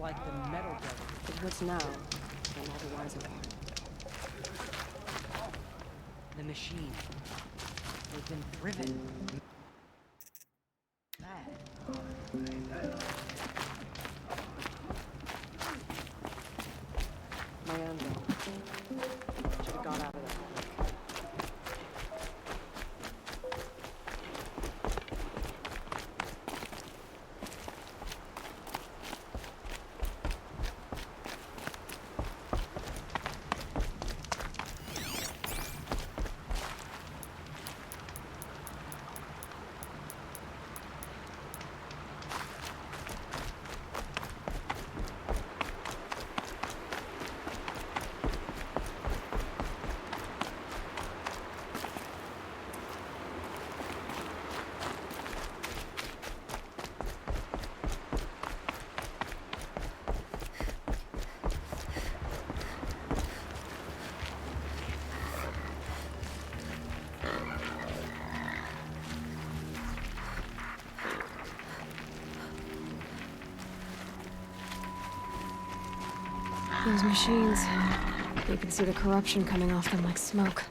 like the metal devil. It was now, and otherwise it was. The machine. They've been driven. Mad. My anvil. Should have got out of there. Those machines. You can see the corruption coming off them like smoke.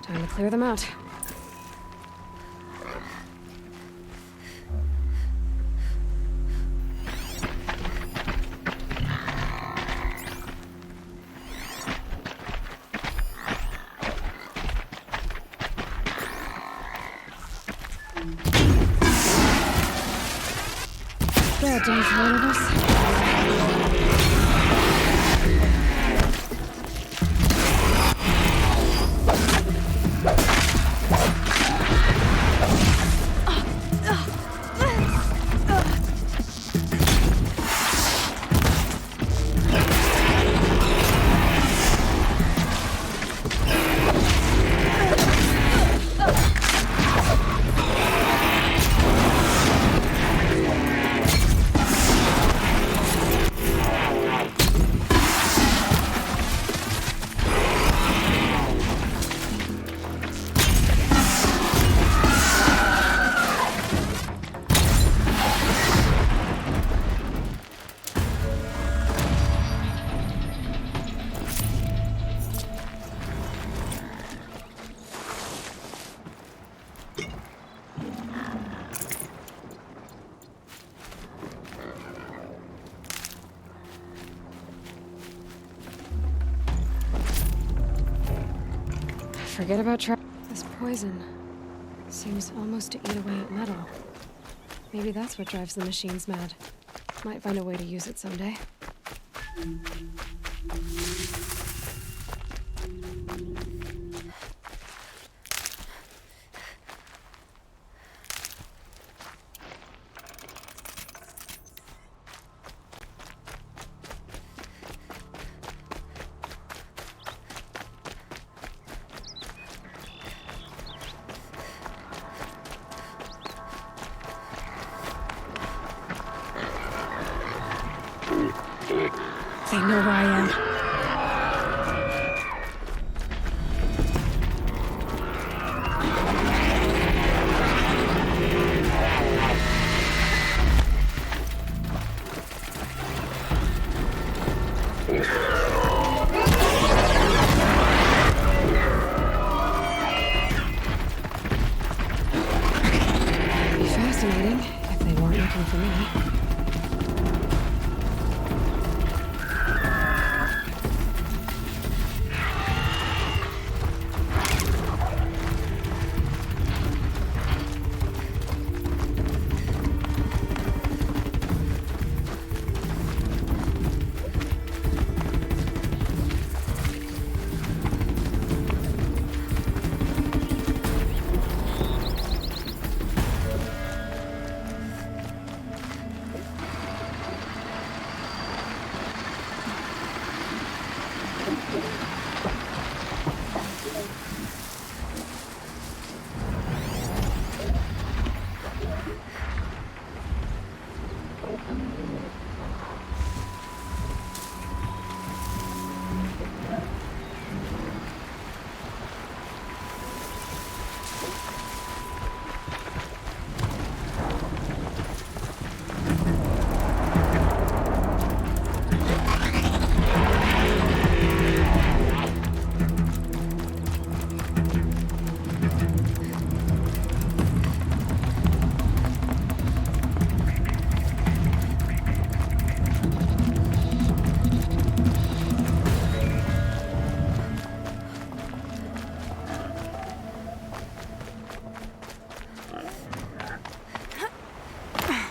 Time to clear them out. That done for one of us. Forget about this poison. Seems almost to eat away at metal. Maybe that's what drives the machines mad. Might find a way to use it someday. They know where I am. It'd be fascinating if they weren't looking for me.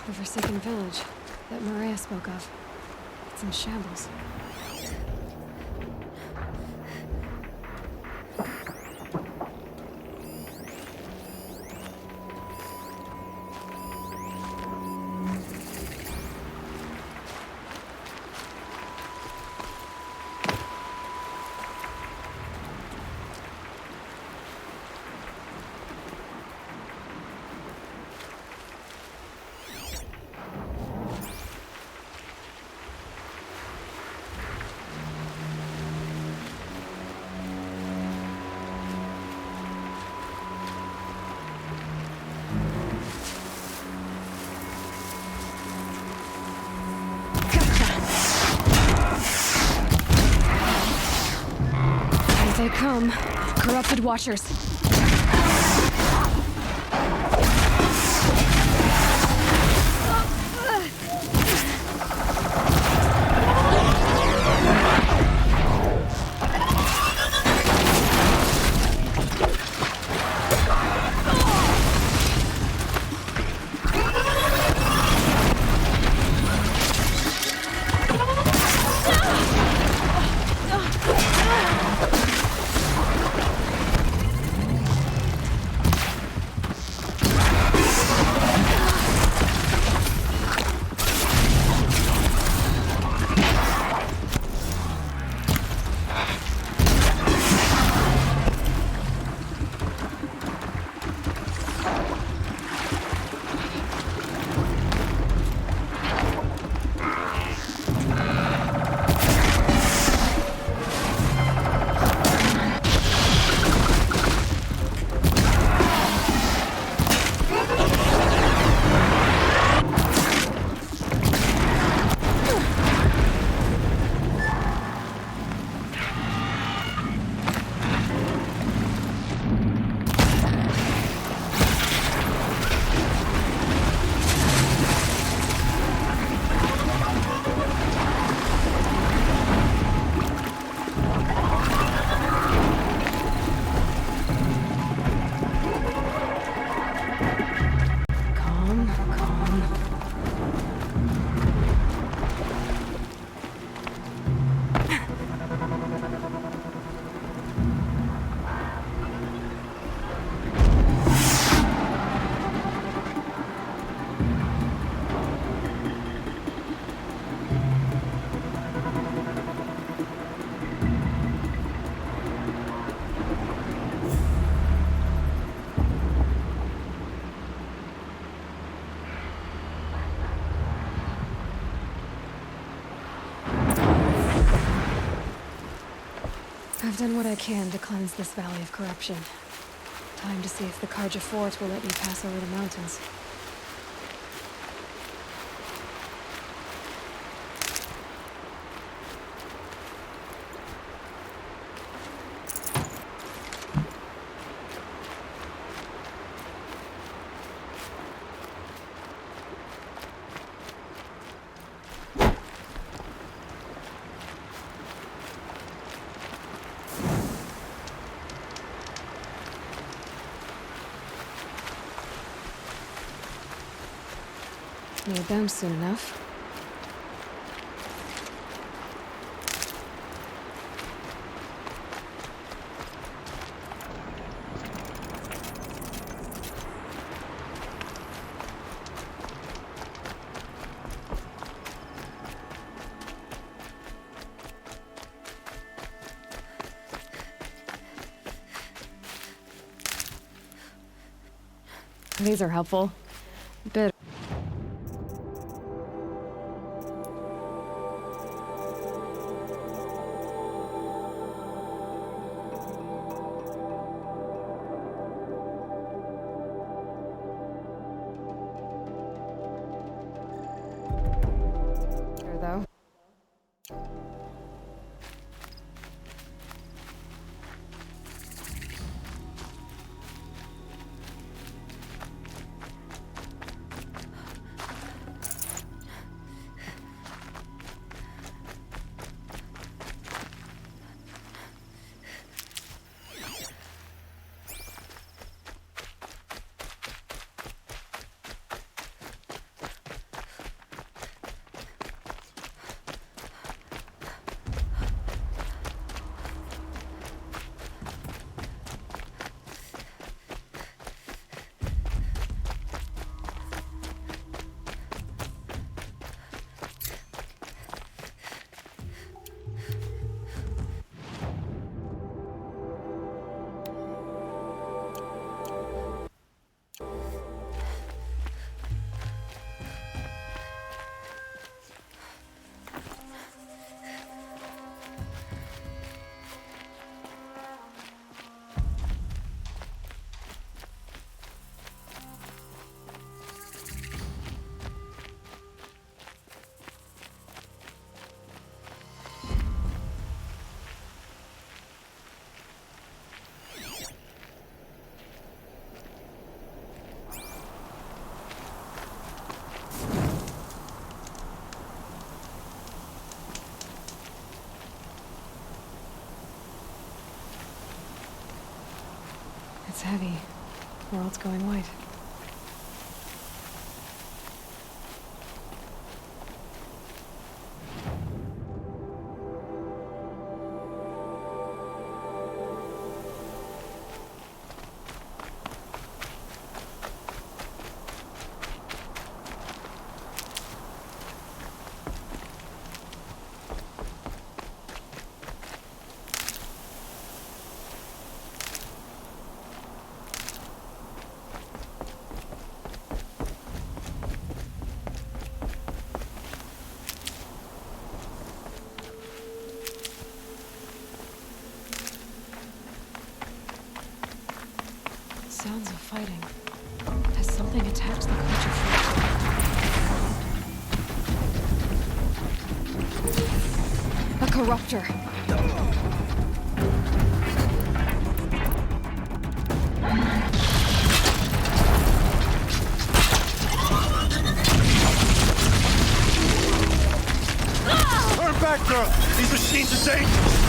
The forsaken village that Maria spoke of. It's in shambles. Here they come. Corrupted Watchers. I've done what I can to cleanse this valley of corruption. Time to see if the Karja fort will let me pass over the mountains. Need them soon enough. These are helpful. Bit. Though. It's heavy. World's going white. Sounds of fighting. Has something attacked the creature first? A corruptor. Turn back, girl! These machines are dangerous!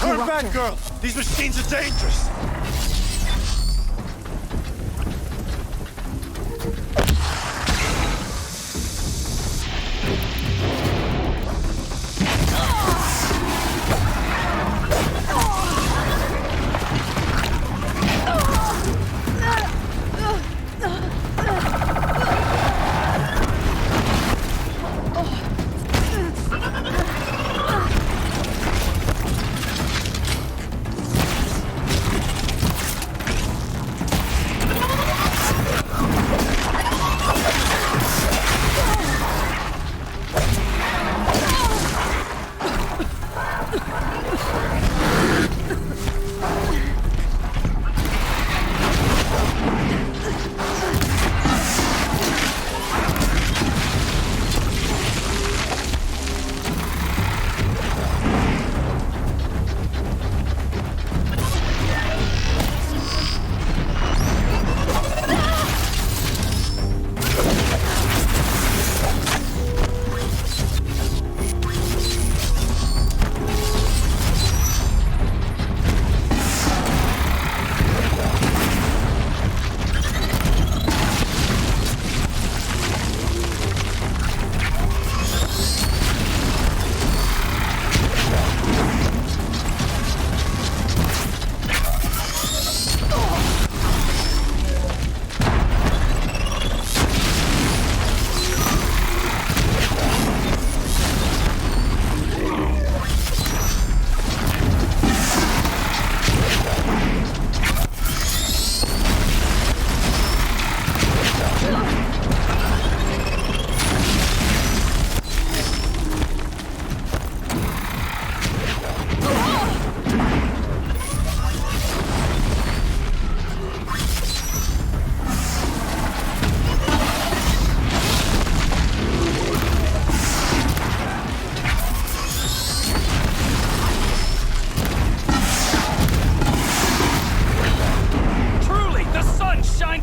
Turn back, girl! These machines are dangerous!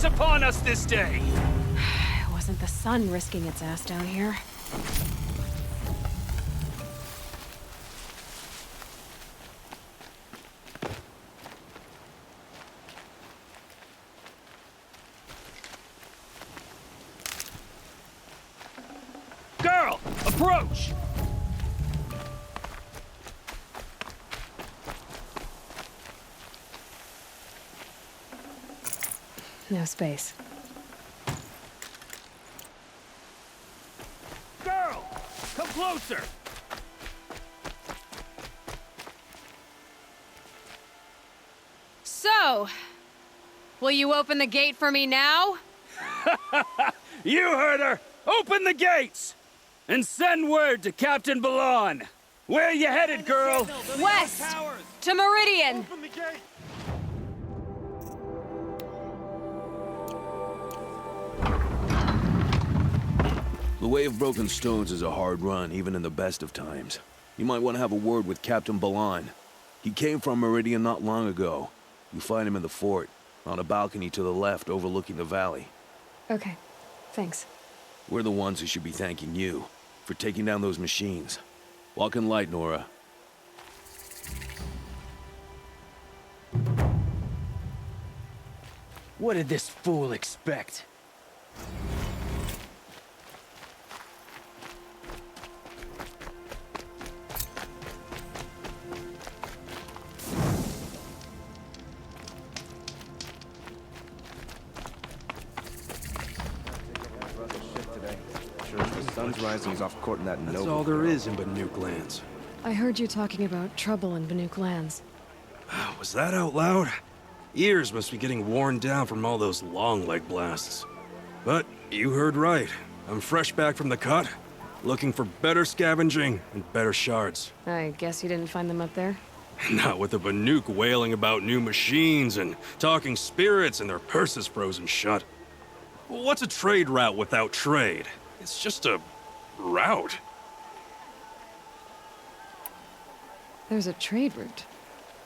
Upon us this day. It wasn't the sun risking its ass down here. Girl, approach! No space. Girl, come closer! So, will you open the gate for me now? You heard her! Open the gates! And send word to Captain Balon. Where you headed, girl? West! To Meridian! Open the gate! The Way of Broken Stones is a hard run, even in the best of times. You might want to have a word with Captain Balan. He came from Meridian not long ago. You find him in the fort, on a balcony to the left overlooking the valley. Okay, thanks. We're the ones who should be thanking you for taking down those machines. Walk in light, Nora. What did this fool expect? The sun's rising, he's off court in that That's noble all there girl. is in Banuk lands. I heard you talking about trouble in Banuk lands. Was that out loud? Ears must be getting worn down from all those long leg blasts. But you heard right. I'm fresh back from the cut, looking for better scavenging and better shards. I guess you didn't find them up there? Not with the Banuk wailing about new machines and talking spirits and their purses frozen shut. What's a trade route without trade? It's just a route. There's a trade route.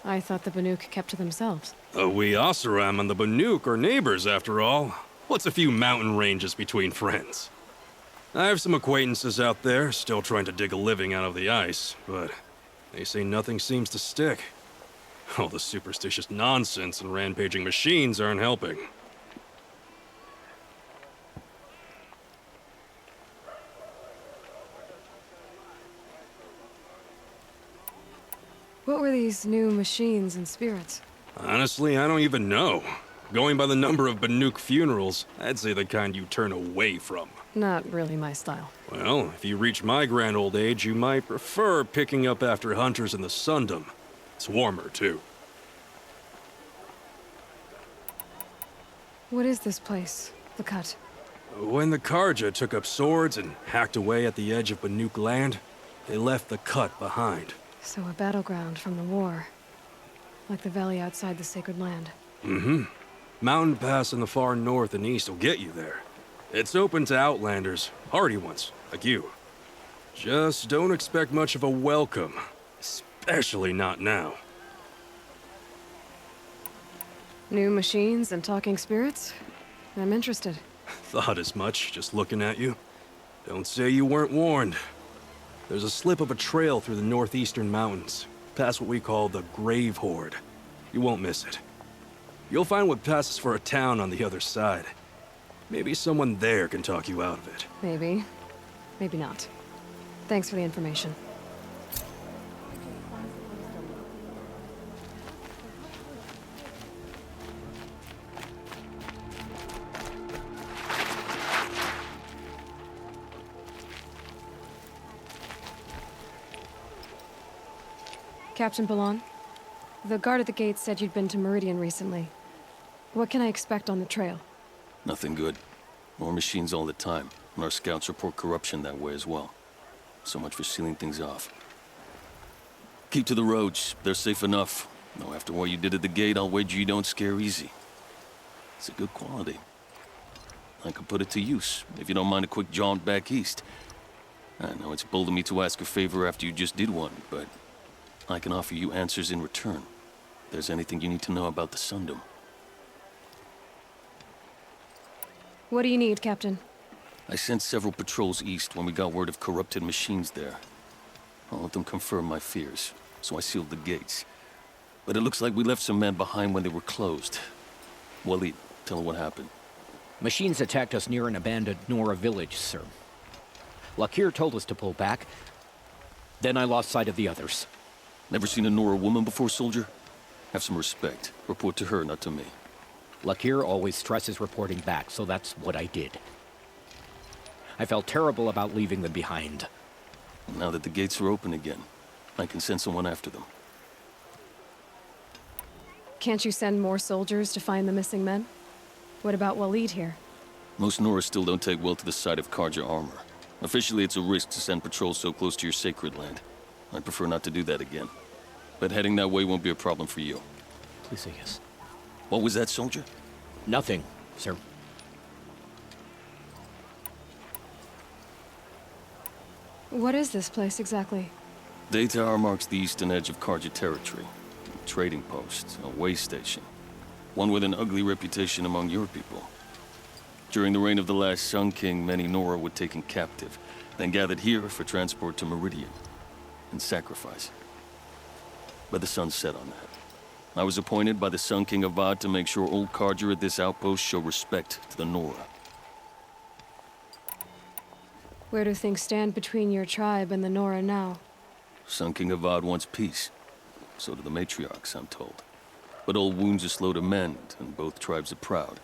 I thought the Banuk kept to themselves. We Oseram and the Banuk are neighbors, after all. What's a few mountain ranges between friends? I have some acquaintances out there, still trying to dig a living out of the ice, but they say nothing seems to stick. All the superstitious nonsense and rampaging machines aren't helping. What were these new machines and spirits? Honestly, I don't even know. Going by the number of Banuk funerals, I'd say the kind you turn away from. Not really my style. Well, if you reach my grand old age, you might prefer picking up after hunters in the Sundom. It's warmer, too. What is this place? The Cut? When the Karja took up swords and hacked away at the edge of Banuk land, they left the Cut behind. So a battleground from the war. Like the valley outside the Sacred Land. Mm-hmm. Mountain Pass in the far north and east will get you there. It's open to outlanders, hardy ones, like you. Just don't expect much of a welcome. Especially not now. New machines and talking spirits? I'm interested. Thought as much, just looking at you. Don't say you weren't warned. There's a slip of a trail through the northeastern mountains, past what we call the Grave Horde. You won't miss it. You'll find what passes for a town on the other side. Maybe someone there can talk you out of it. Maybe. Maybe not. Thanks for the information. Captain Balan, the guard at the gate said you'd been to Meridian recently. What can I expect on the trail? Nothing good. More machines all the time, and our scouts report corruption that way as well. So much for sealing things off. Keep to the roads. They're safe enough. Though after what you did at the gate, I'll wager you don't scare easy. It's a good quality. I could put it to use, if you don't mind a quick jaunt back east. I know it's bold of me to ask a favor after you just did one, but I can offer you answers in return. If there's anything you need to know about the Sundom. What do you need, Captain? I sent several patrols east when we got word of corrupted machines there. All of them confirmed my fears, so I sealed the gates. But it looks like we left some men behind when they were closed. Waleed, tell her what happened. Machines attacked us near an abandoned Nora village, sir. Lakir told us to pull back. Then I lost sight of the others. Never seen a Nora woman before, soldier? Have some respect. Report to her, not to me. Lakir always stresses reporting back, so that's what I did. I felt terrible about leaving them behind. Now that the gates are open again, I can send someone after them. Can't you send more soldiers to find the missing men? What about Waleed here? Most Nora still don't take well to the sight of Karja armor. Officially, it's a risk to send patrols so close to your sacred land. I'd prefer not to do that again. But heading that way won't be a problem for you. Please say yes. What was that, soldier? Nothing, sir. What is this place exactly? Day Tower marks the eastern edge of Karja territory. A trading post, a way station. One with an ugly reputation among your people. During the reign of the last Sun King, many Nora were taken captive, then gathered here for transport to Meridian, and sacrifice. But the sun set on that. I was appointed by the Sun King Avad to make sure old Karja at this outpost show respect to the Nora. Where do things stand between your tribe and the Nora now? Sun King Avad wants peace. So do the matriarchs, I'm told. But old wounds are slow to mend, and both tribes are proud.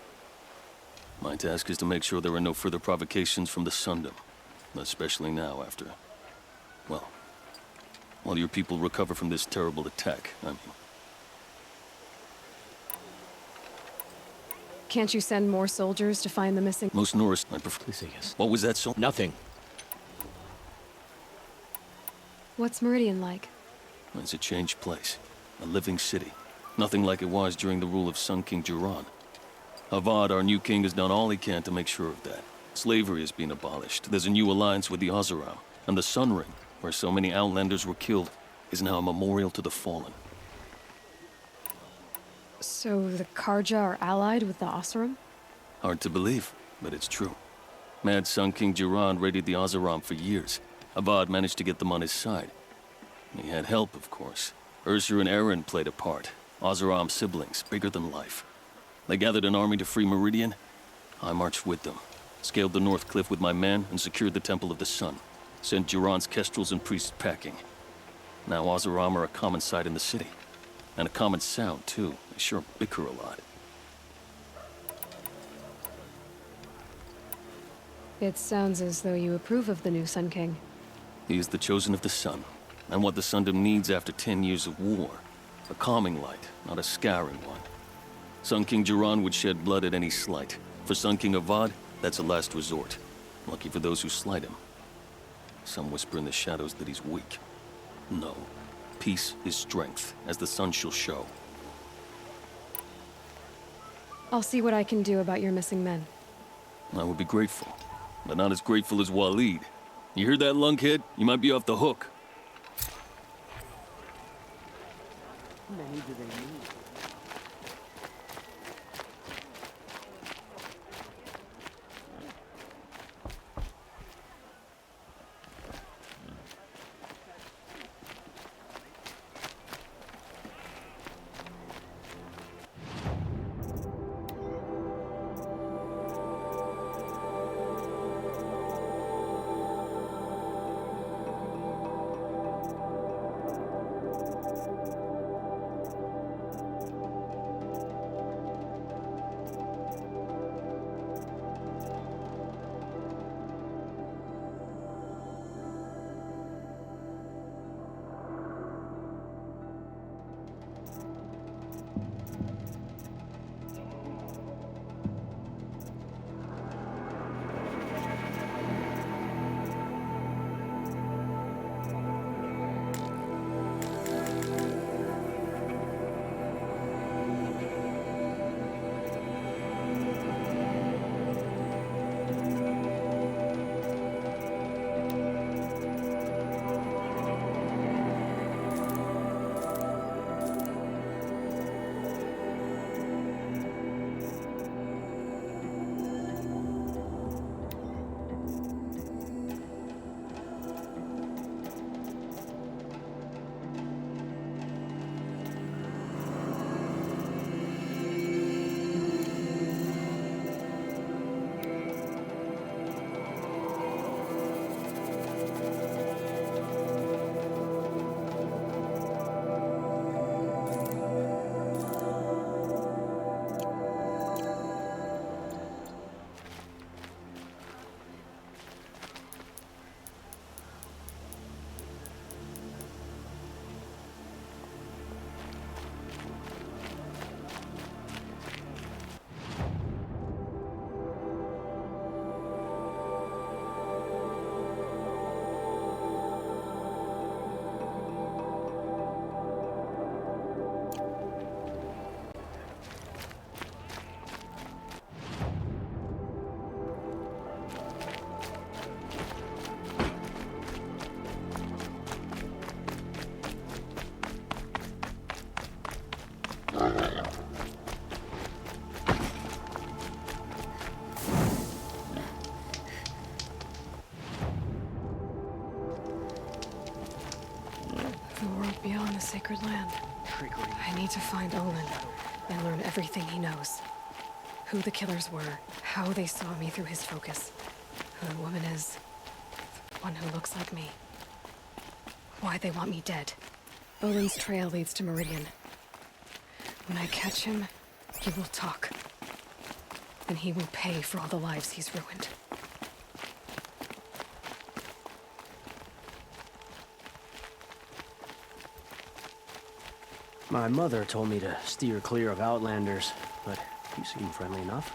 My task is to make sure there are no further provocations from the Sundom. Especially now after... well, while your people recover from this terrible attack, I mean. Can't you send more soldiers to find the missing... Most Norris, I prefer... Please say yes. What was that, so? Nothing. What's Meridian like? It's a changed place. A living city. Nothing like it was during the rule of Sun King Jiran. Avad, our new king, has done all he can to make sure of that. Slavery has been abolished. There's a new alliance with the Oseram. And the Sun Ring, where so many Outlanders were killed, is now a memorial to the fallen. So the Karja are allied with the Oseram? Hard to believe, but it's true. Mad Sun King Jiran raided the Oseram for years. Avad managed to get them on his side. He had help, of course. Ursur and Eren played a part. Oseram siblings, bigger than life. They gathered an army to free Meridian. I marched with them. Scaled the North Cliff with my men and secured the Temple of the Sun. Sent Jiran's kestrels and priests packing. Now Oseram are a common sight in the city. And a common sound, too. They sure bicker a lot. It sounds as though you approve of the new Sun King. He is the chosen of the Sun. And what the Sundom needs after 10 years of war. A calming light, not a scouring one. Sun King Jiran would shed blood at any slight. For Sun King Avad, that's a last resort. Lucky for those who slight him. Some whisper in the shadows that he's weak. No. Peace is strength, as the sun shall show. I'll see what I can do about your missing men. I would be grateful, but not as grateful as Waleed. You hear that, lunkhead? You might be off the hook. How many do they need? beyond the sacred land. I need to find Olin and learn everything he knows. Who the killers were, how they saw me through his focus, who the woman is, the one who looks like me. Why they want me dead. Olin's trail leads to Meridian. When I catch him, he will talk. And he will pay for all the lives he's ruined. My mother told me to steer clear of outlanders, but you seem friendly enough.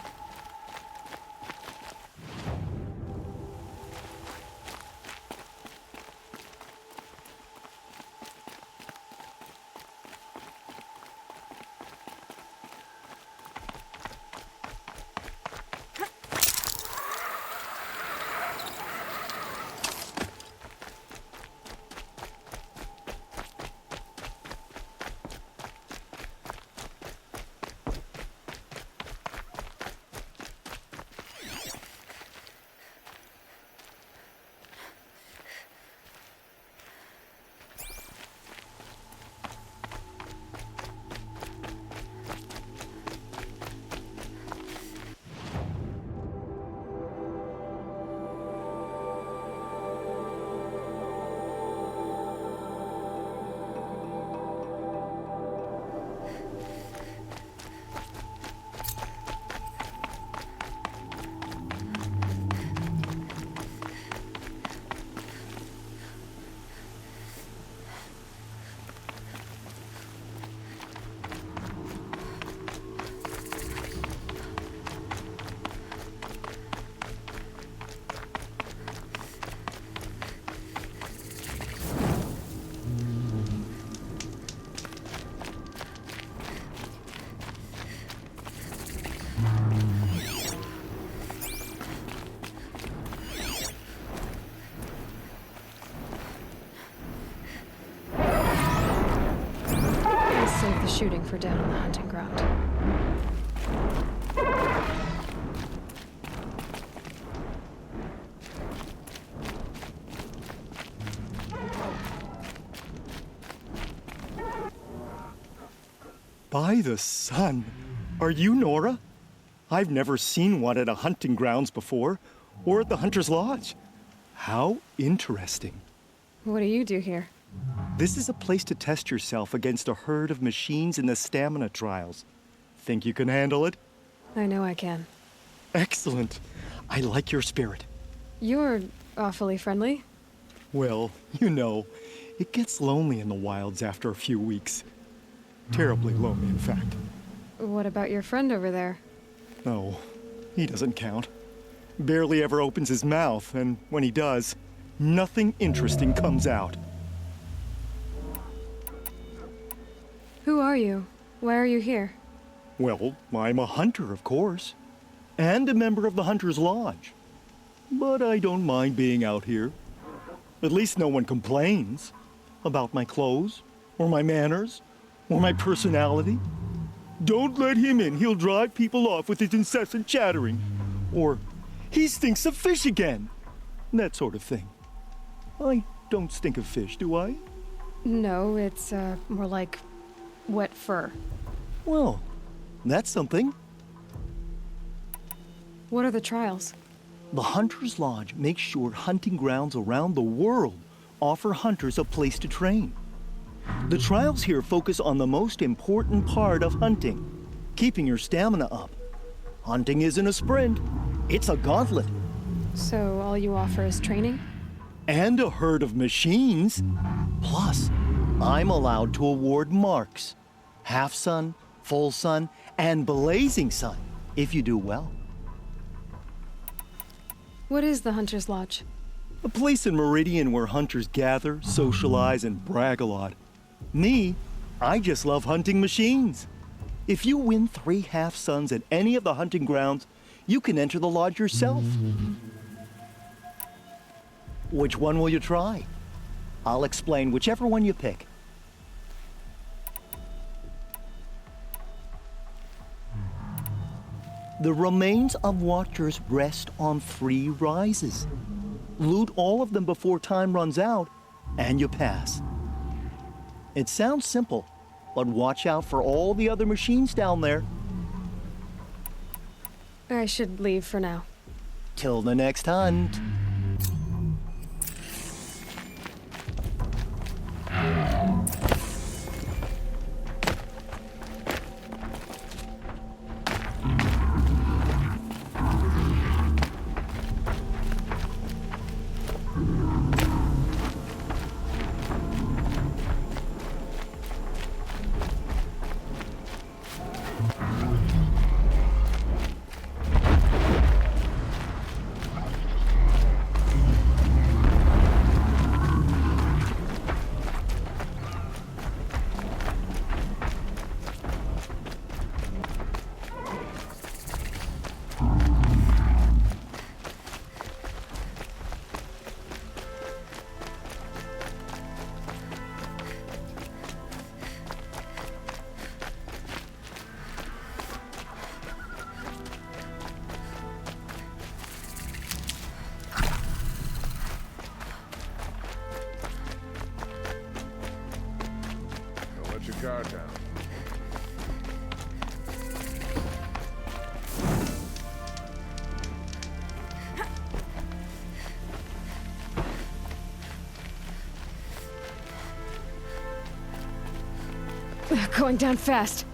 Save the shooting for down on the hunting ground. By the sun! Are you Nora? I've never seen one at a hunting grounds before, or at the Hunter's Lodge. How interesting. What do you do here? This is a place to test yourself against a herd of machines in the stamina trials. Think you can handle it? I know I can. Excellent. I like your spirit. You're awfully friendly. Well, you know, it gets lonely in the wilds after a few weeks. Terribly lonely, in fact. What about your friend over there? Oh, he doesn't count. Barely ever opens his mouth, and when he does, nothing interesting comes out. Who are you? Why are you here? Well, I'm a hunter, of course, and a member of the Hunter's Lodge. But I don't mind being out here. At least no one complains about my clothes, or my manners, or my personality. Don't let him in, he'll drive people off with his incessant chattering. Or, he stinks of fish again. That sort of thing. I don't stink of fish, do I? No, it's more like wet fur. Well, that's something. What are the trials? The Hunter's Lodge makes sure hunting grounds around the world offer hunters a place to train. The trials here focus on the most important part of hunting, keeping your stamina up. Hunting isn't a sprint, it's a gauntlet. So all you offer is training? And a herd of machines. Plus, I'm allowed to award marks. Half sun, full sun, and blazing sun, if you do well. What is the Hunter's Lodge? A place in Meridian where hunters gather, socialize, and brag a lot. Me, I just love hunting machines. If you win 3 half suns at any of the hunting grounds, you can enter the lodge yourself. Which one will you try? I'll explain whichever one you pick. The remains of Watchers rest on 3 rises. Loot all of them before time runs out, and you pass. It sounds simple, but watch out for all the other machines down there. I should leave for now. Till the next hunt. Let your guard down. Going down fast.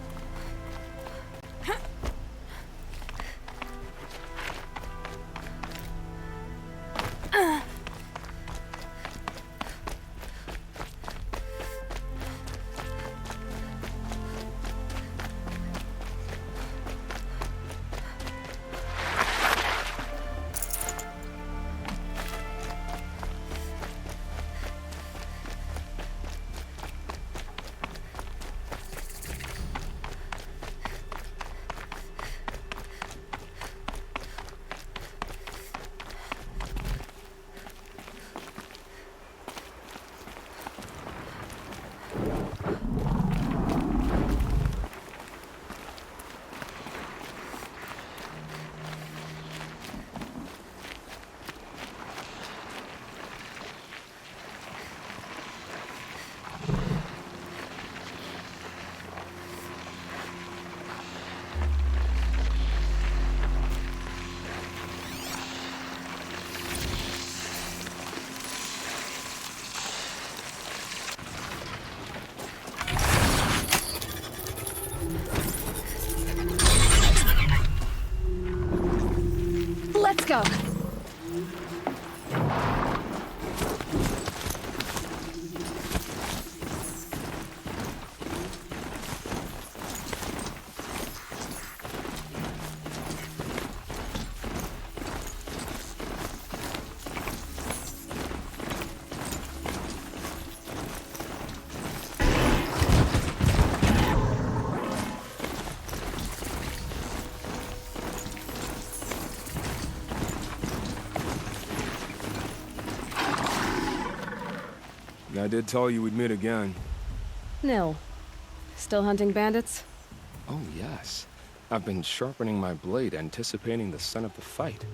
Let's go. I did tell you we'd meet again. Nil. Still hunting bandits? Oh, yes. I've been sharpening my blade, anticipating the scent of the fight.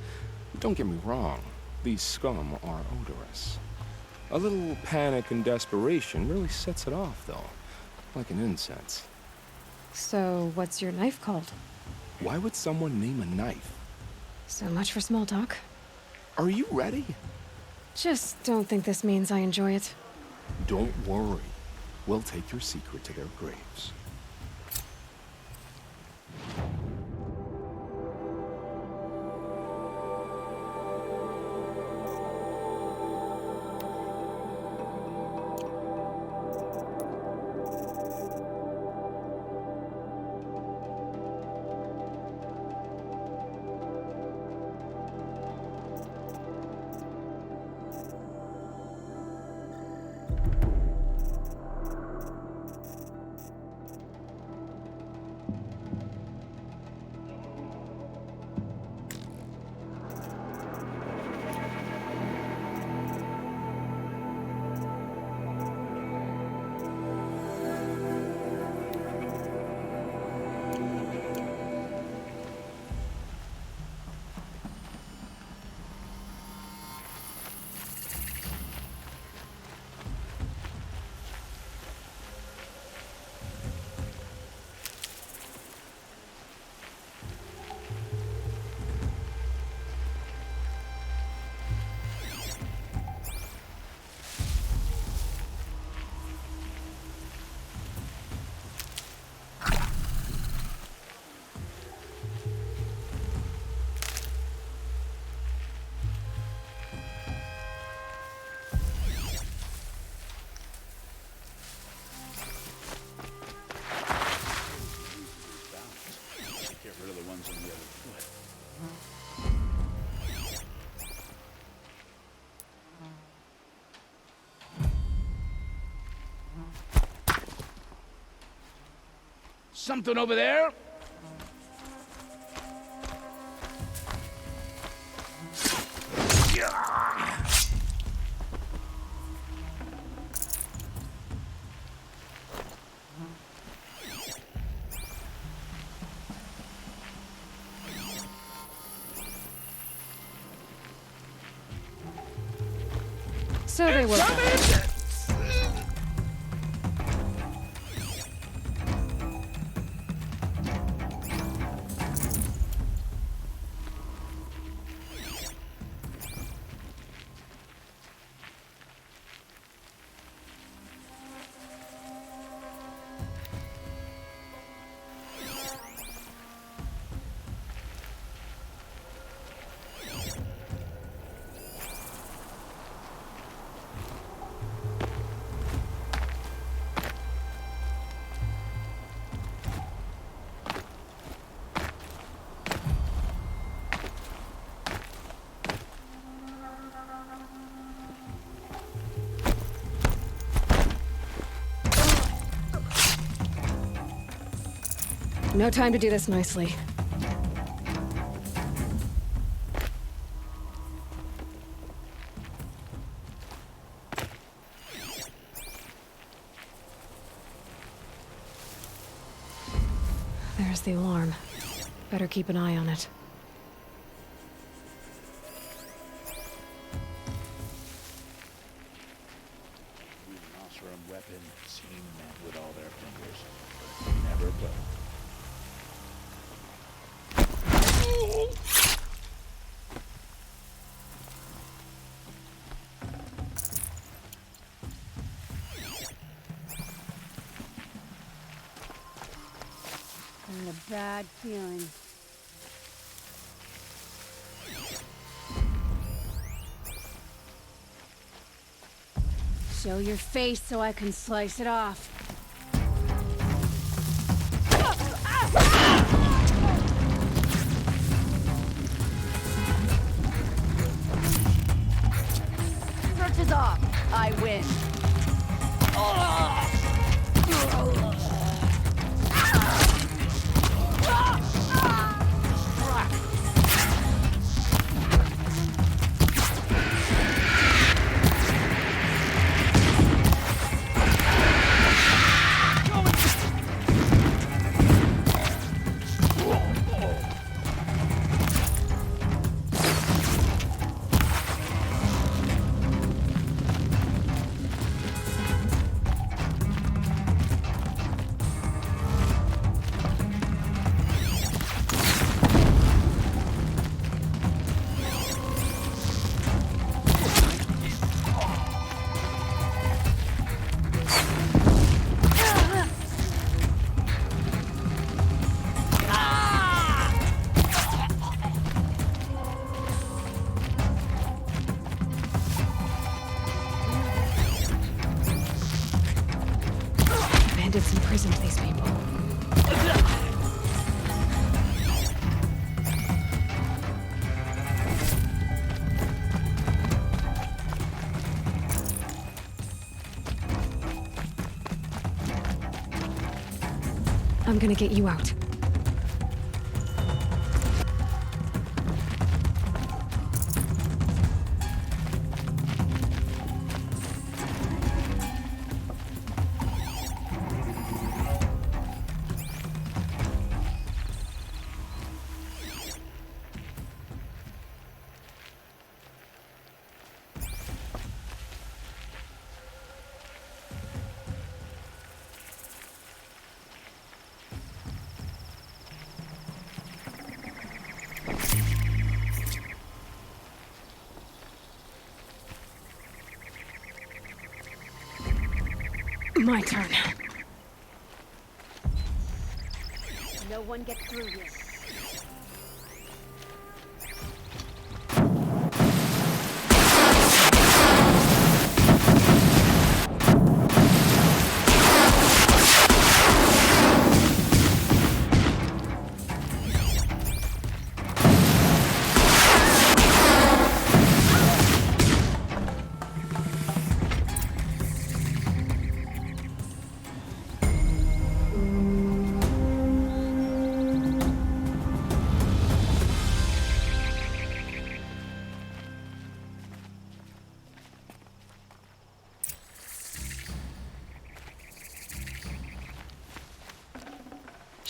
Don't get me wrong. These scum are odorous. A little panic and desperation really sets it off, though. Like an incense. So, what's your knife called? Why would someone name a knife? So much for small talk. Are you ready? Just don't think this means I enjoy it. Don't worry. We'll take your secret to their graves. Something over there? So they were. No time to do this nicely. There's the alarm. Better keep an eye on it. Weapon seem men with all their fingers, but never both. And a bad feeling. Show your face so I can slice it off. Search is off. I win. Bandits imprisoned these people. I'm gonna get you out. My turn. No one gets through here.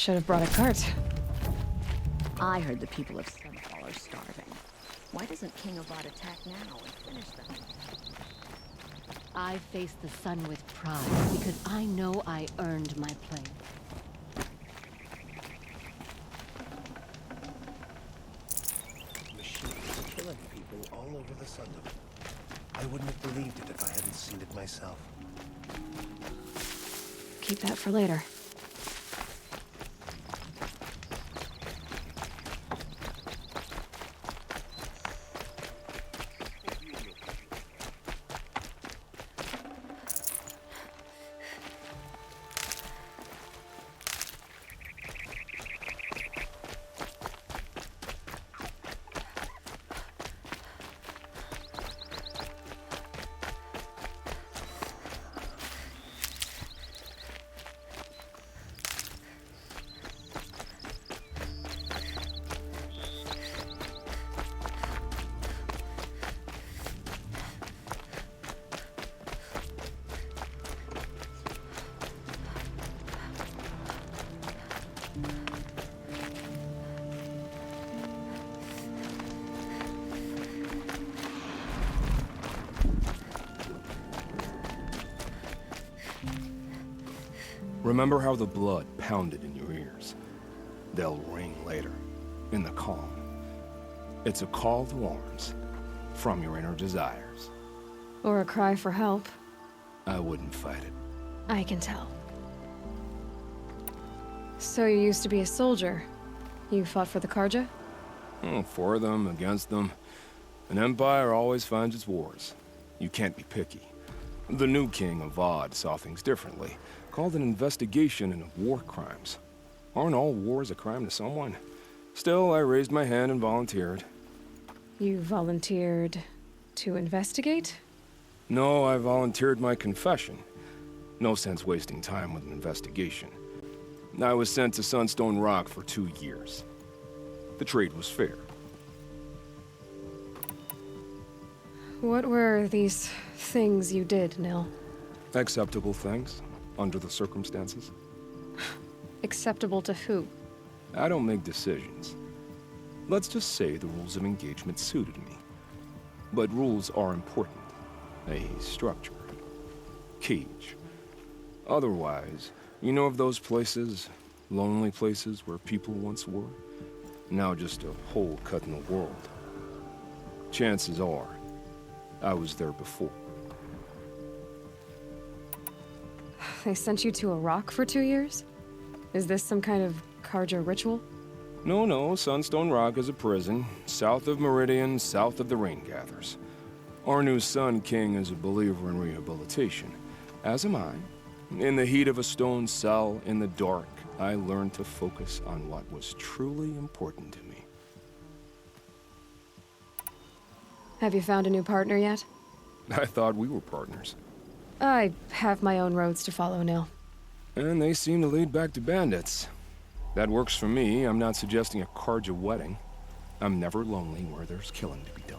Should have brought a cart. I heard the people of Sunfall are starving. Why doesn't King Avad attack now and finish them? I face the sun with pride because I know I earned my place. Machines are killing people all over the Sunday. I wouldn't have believed it if I hadn't seen it myself. Keep that for later. Remember how the blood pounded in your ears? They'll ring later, in the calm. It's a call to arms, from your inner desires. Or a cry for help. I wouldn't fight it. I can tell. So you used to be a soldier. You fought for the Karja? For them, against them. An empire always finds its wars. You can't be picky. The new king of Avad saw things differently. Called an investigation into war crimes. Aren't all wars a crime to someone? Still, I raised my hand and volunteered. You volunteered to investigate? No, I volunteered my confession. No sense wasting time with an investigation. I was sent to Sunstone Rock for 2 years. The trade was fair. What were these things you did, Nil? Acceptable things, under the circumstances. Acceptable to who? I don't make decisions. Let's just say the rules of engagement suited me. But rules are important. A structure. Cage. Otherwise, you know of those places, lonely places where people once were? Now just a hole cut in the world. Chances are, I was there before. They sent you to a rock for 2 years? Is this some kind of Karja ritual? No, Sunstone Rock is a prison, south of Meridian, south of the Rain Gathers. Our new Sun King is a believer in rehabilitation, as am I. In the heat of a stone cell, in the dark, I learned to focus on what was truly important to me. Have you found a new partner yet? I thought we were partners. I have my own roads to follow, Nil. And they seem to lead back to bandits. That works for me. I'm not suggesting a Karja wedding. I'm never lonely where there's killing to be done.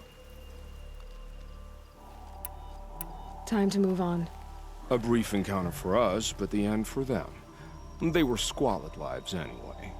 Time to move on. A brief encounter for us, but the end for them. They were squalid lives anyway.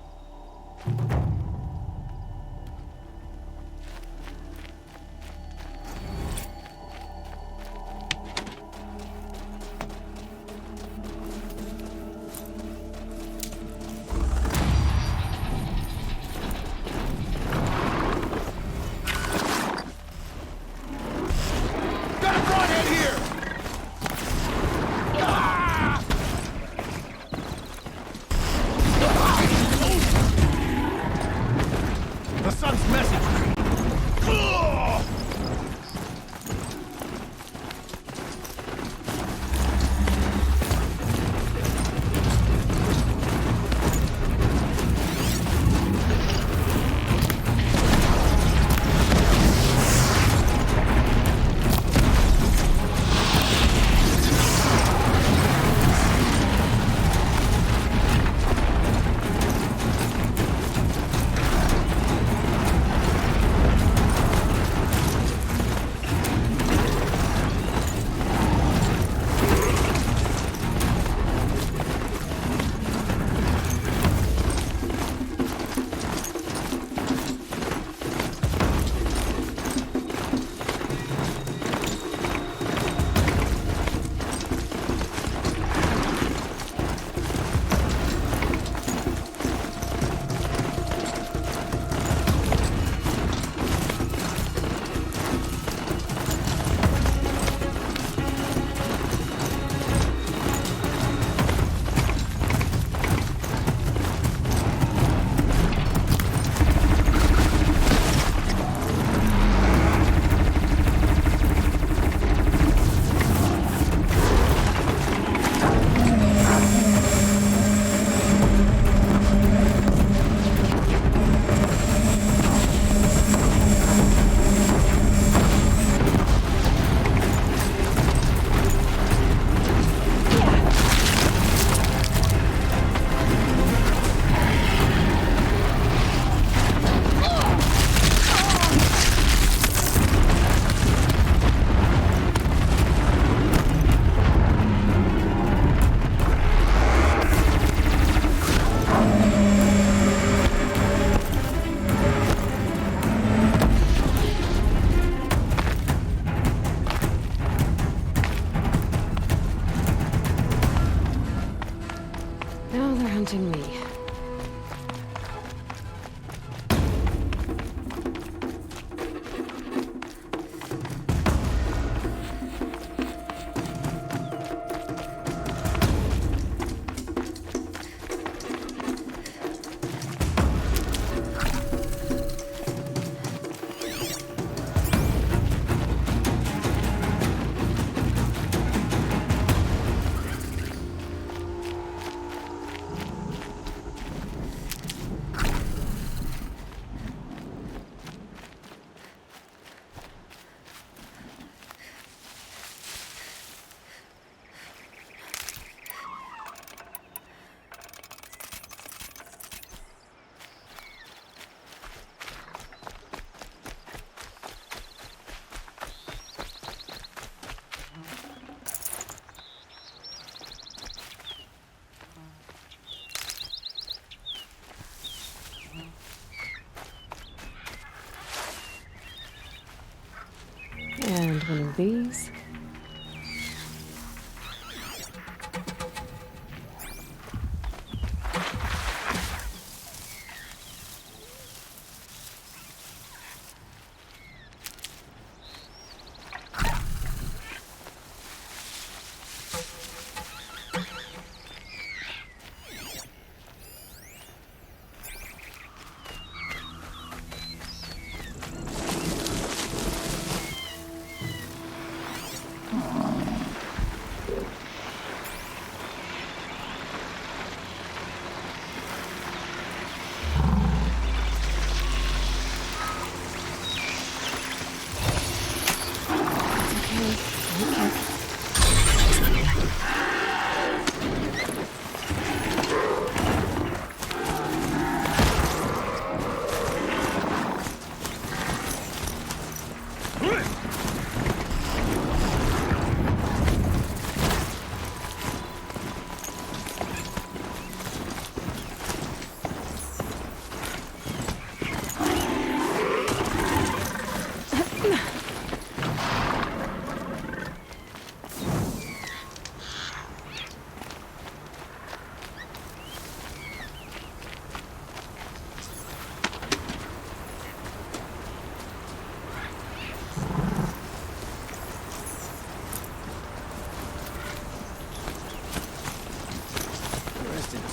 these.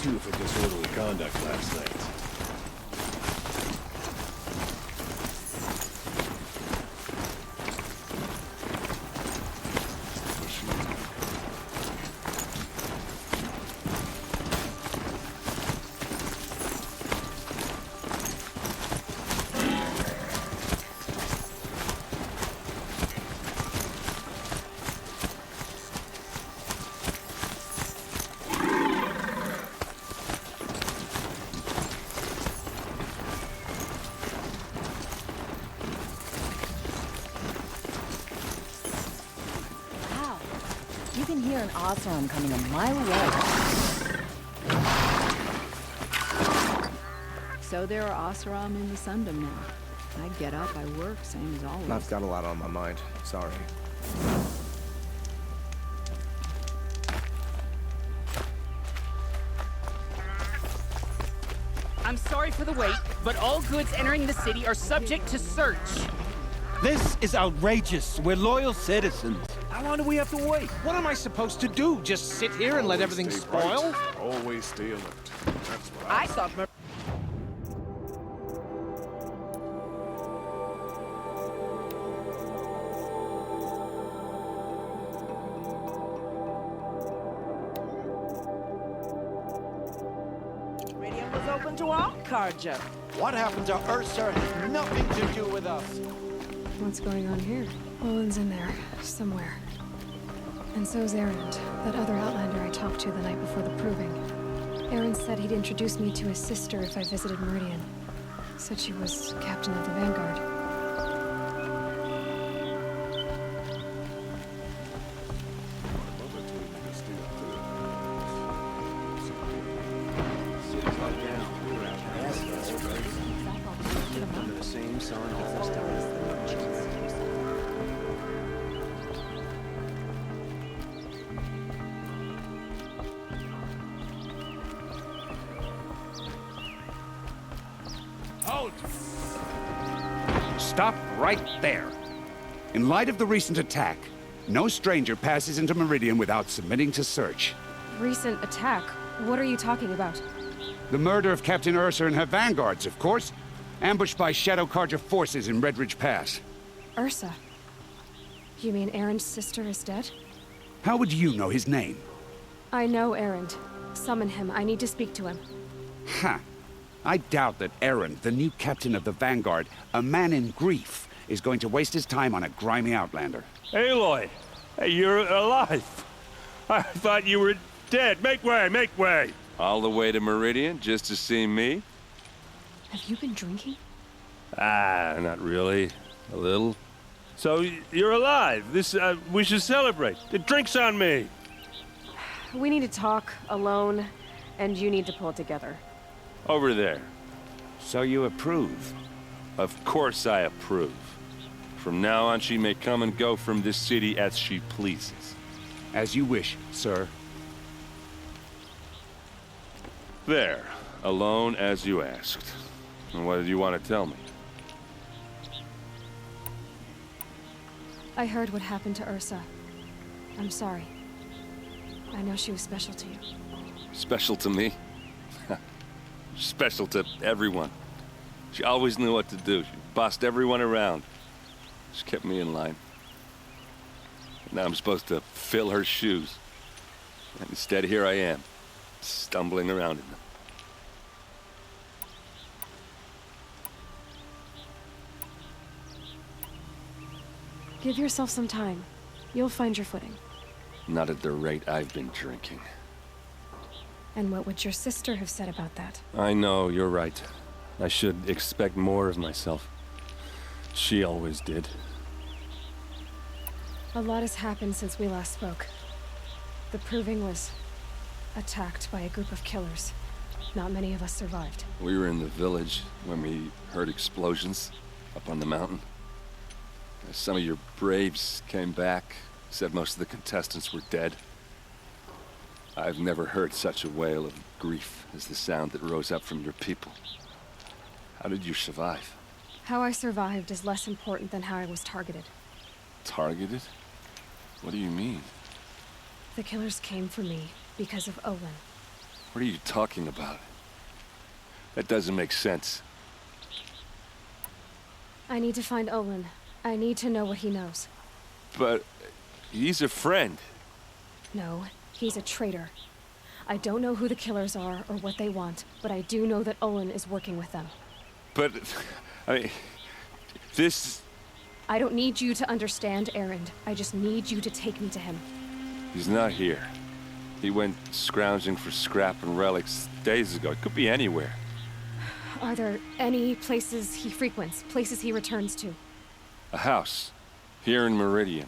Two for disorderly conduct last night. An Oseram coming a mile away. So there are Oseram in the Sundom now. I get up, I work, same as always. I've got a lot on my mind. Sorry. I'm sorry for the wait, but all goods entering the city are subject to search. This is outrageous. We're loyal citizens. How long do we have to wait? What am I supposed to do? Just sit here and let everything spoil? Always stay alert. That's what I thought... Meridian was open to all, Carja. What happened to Ursa has nothing to do with us. What's going on here? Olin's in there, somewhere. And so's Erend, that other Outlander I talked to the night before the proving. Erend said he'd introduce me to his sister if I visited Meridian. Said she was captain of the Vanguard. Under the same sun all this time. Stop right there. In light of the recent attack, no stranger passes into Meridian without submitting to search. Recent attack? What are you talking about? The murder of Captain Ursa and her vanguards, of course. Ambushed by Shadow Carja forces in Red Ridge Pass. Ursa? You mean Erend's sister is dead? How would you know his name? I know Erend. Summon him. I need to speak to him. Ha! I doubt that Erend, the new captain of the Vanguard, a man in grief, is going to waste his time on a grimy outlander. Aloy! Hey, you're alive! I thought you were dead. Make way, make way! All the way to Meridian just to see me? Have you been drinking? Ah, not really. A little. So, you're alive. We should celebrate. The drink's on me. We need to talk, alone, and you need to pull it together. Over there. So you approve? Of course I approve. From now on, she may come and go from this city as she pleases. As you wish, sir. There. Alone as you asked. And what did you want to tell me? I heard what happened to Ursa. I'm sorry. I know she was special to you. Special to me? Special to everyone. She always knew what to do. She bossed everyone around. She kept me in line. Now I'm supposed to fill her shoes. And instead, here I am, stumbling around in them. Give yourself some time. You'll find your footing. Not at the rate I've been drinking. And what would your sister have said about that? I know, you're right. I should expect more of myself. She always did. A lot has happened since we last spoke. The Proving was attacked by a group of killers. Not many of us survived. We were in the village when we heard explosions up on the mountain. Some of your braves came back, said most of the contestants were dead. I've never heard such a wail of grief as the sound that rose up from your people. How did you survive? How I survived is less important than how I was targeted. Targeted? What do you mean? The killers came for me because of Olin. What are you talking about? That doesn't make sense. I need to find Olin. I need to know what he knows. But he's a friend. No, he's a traitor. I don't know who the killers are or what they want, but I do know that Olin is working with them. But, I mean, this... I don't need you to understand, Erend. I just need you to take me to him. He's not here. He went scrounging for scrap and relics days ago. It could be anywhere. Are there any places he frequents, places he returns to? A house. Here in Meridian.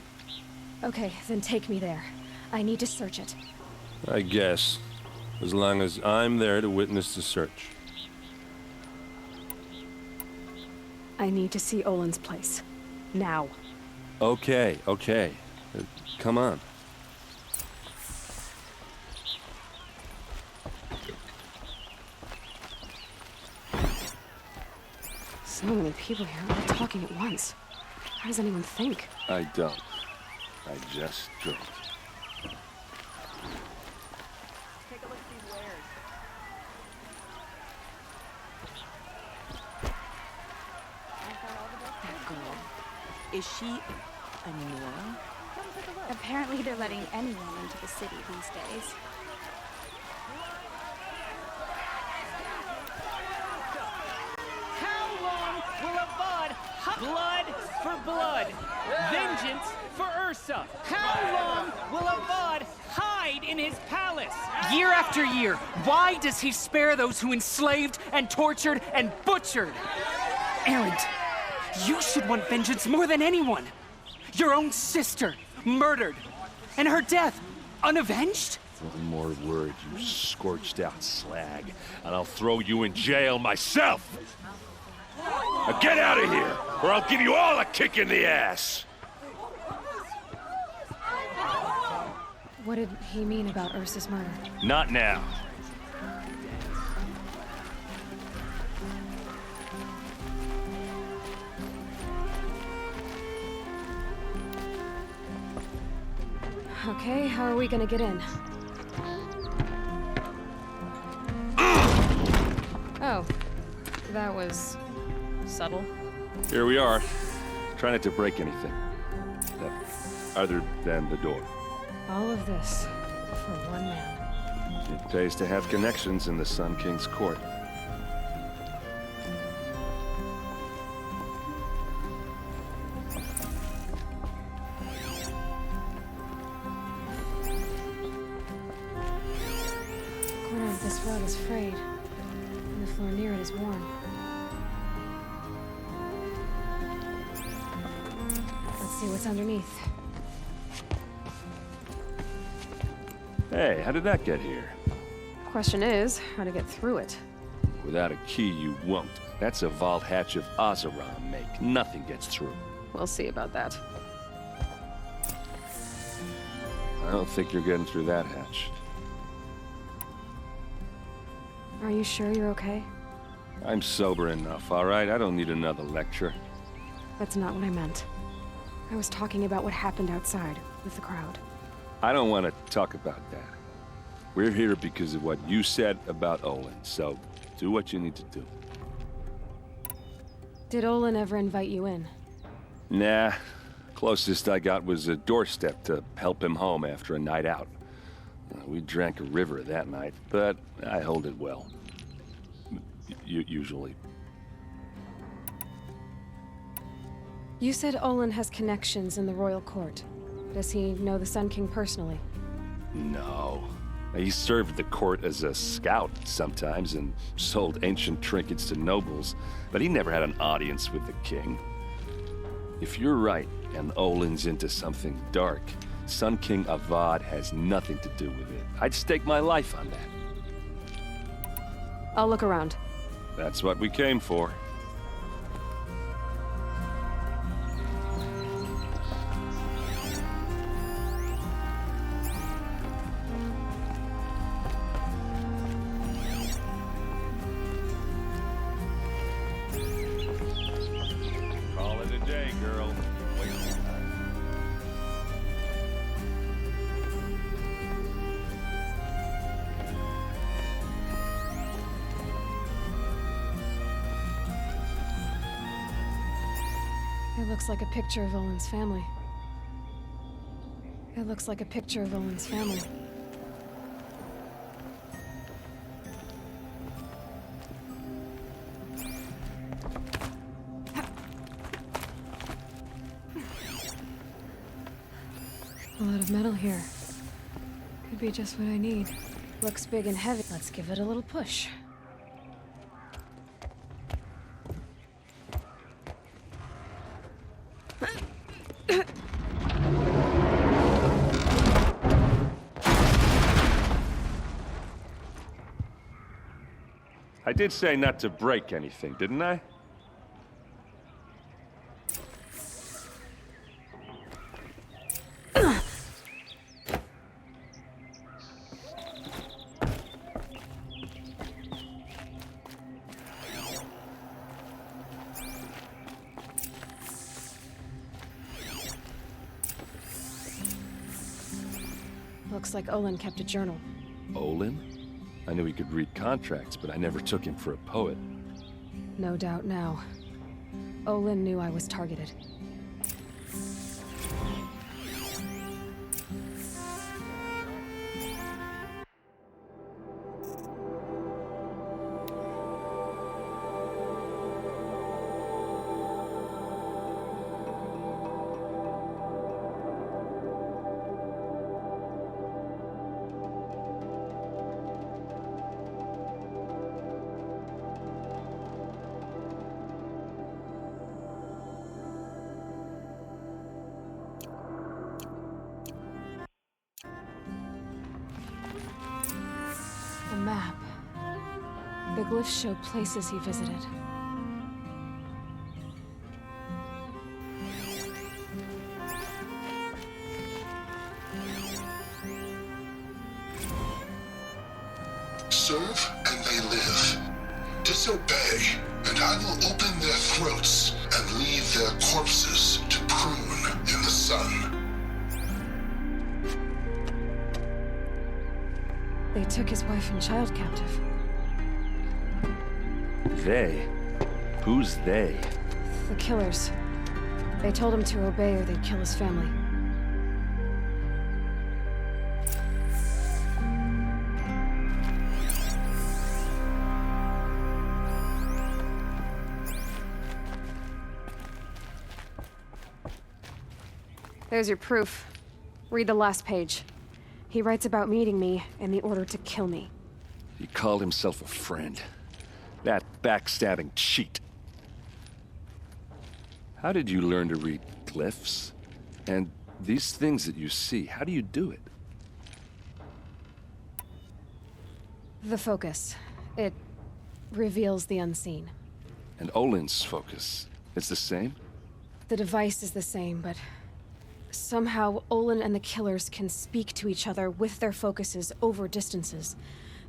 Okay, then take me there. I need to search it. I guess. As long as I'm there to witness the search. I need to see Olin's place. Now. Okay. Come on. So many people here, all talking at once. How does anyone think? I don't. I just drink. Take a look at these wares. That girl. Is she a Nora? Apparently they're letting anyone into the city these days. How long will a blood for blood, vengeance for Ursa? How long will a hide in his palace? Year after year, why does he spare those who enslaved and tortured and butchered? Erend, you should want vengeance more than anyone. Your own sister, murdered, and her death, unavenged? One more word, you scorched out slag, and I'll throw you in jail myself! Now get out of here, or I'll give you all a kick in the ass! What did he mean about Ursa's murder? Not now. Okay, how are we gonna get in? Oh, that was subtle. Here we are. Try not to break anything. Other than the door. All of this for one man. It pays to have connections in the Sun King's court. The corner of this rug is frayed, and the floor near it is worn. Let's see what's underneath. Hey, how did that get here? Question is, how to get through it. Without a key, you won't. That's a vault hatch of Oseram make. Nothing gets through. We'll see about that. I don't think you're getting through that hatch. Are you sure you're okay? I'm sober enough, all right? I don't need another lecture. That's not what I meant. I was talking about what happened outside with the crowd. I don't want to talk about that. We're here because of what you said about Olin, so do what you need to do. Did Olin ever invite you in? Nah. Closest I got was a doorstep to help him home after a night out. We drank a river that night, but I hold it well. Usually. You said Olin has connections in the royal court. Does he know the Sun King personally? No. He served the court as a scout sometimes and sold ancient trinkets to nobles, but he never had an audience with the king. If you're right, and Olin's into something dark, Sun King Avad has nothing to do with it. I'd stake my life on that. I'll look around. That's what we came for. Call it a day, girl. It looks like a picture of Olin's family. It looks like a picture of Olin's family. A lot of metal here. Could be just what I need. Looks big and heavy. Let's give it a little push. I did say not to break anything, didn't I? Looks like Olin kept a journal. Olin? I knew he could read contracts, but I never took him for a poet. No doubt now. Olin knew I was targeted. A map. The glyphs show places he visited. Serve and they live. Disobey, and I will open their throats and leave their corpses to prune in the sun. They took his wife and child captive. They? Who's they? The killers. They told him to obey or they'd kill his family. There's your proof. Read the last page. He writes about meeting me and the order to kill me. He called himself a friend. That backstabbing cheat. How did you learn to read glyphs? And these things that you see, how do you do it? The focus. It reveals the unseen. And Olin's focus, it's the same? The device is the same, but somehow Olin and the killers can speak to each other with their focuses over distances,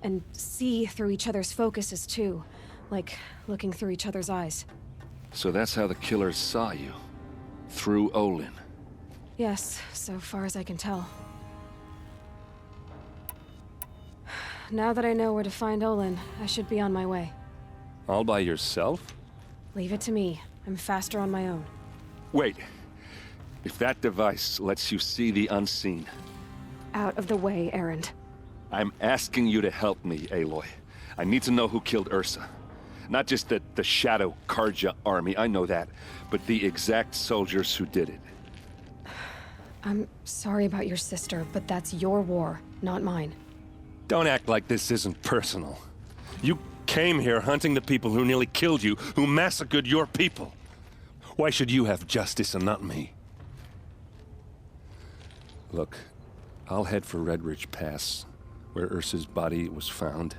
and see through each other's focuses too, like looking through each other's eyes. So that's how the killers saw you? Through Olin? Yes, so far as I can tell. Now that I know where to find Olin, I should be on my way. All by yourself? Leave it to me. I'm faster on my own. Wait. If that device lets you see the unseen... Out of the way, Erend. I'm asking you to help me, Aloy. I need to know who killed Ursa. Not just the Shadow Karja army, I know that, but the exact soldiers who did it. I'm sorry about your sister, but that's your war, not mine. Don't act like this isn't personal. You came here hunting the people who nearly killed you, who massacred your people. Why should you have justice and not me? Look, I'll head for Red Ridge Pass, where Ursa's body was found,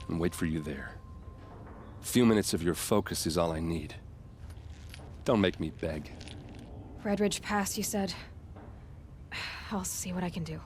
and wait for you there. A few minutes of your focus is all I need. Don't make me beg. Red Ridge Pass, you said? I'll see what I can do.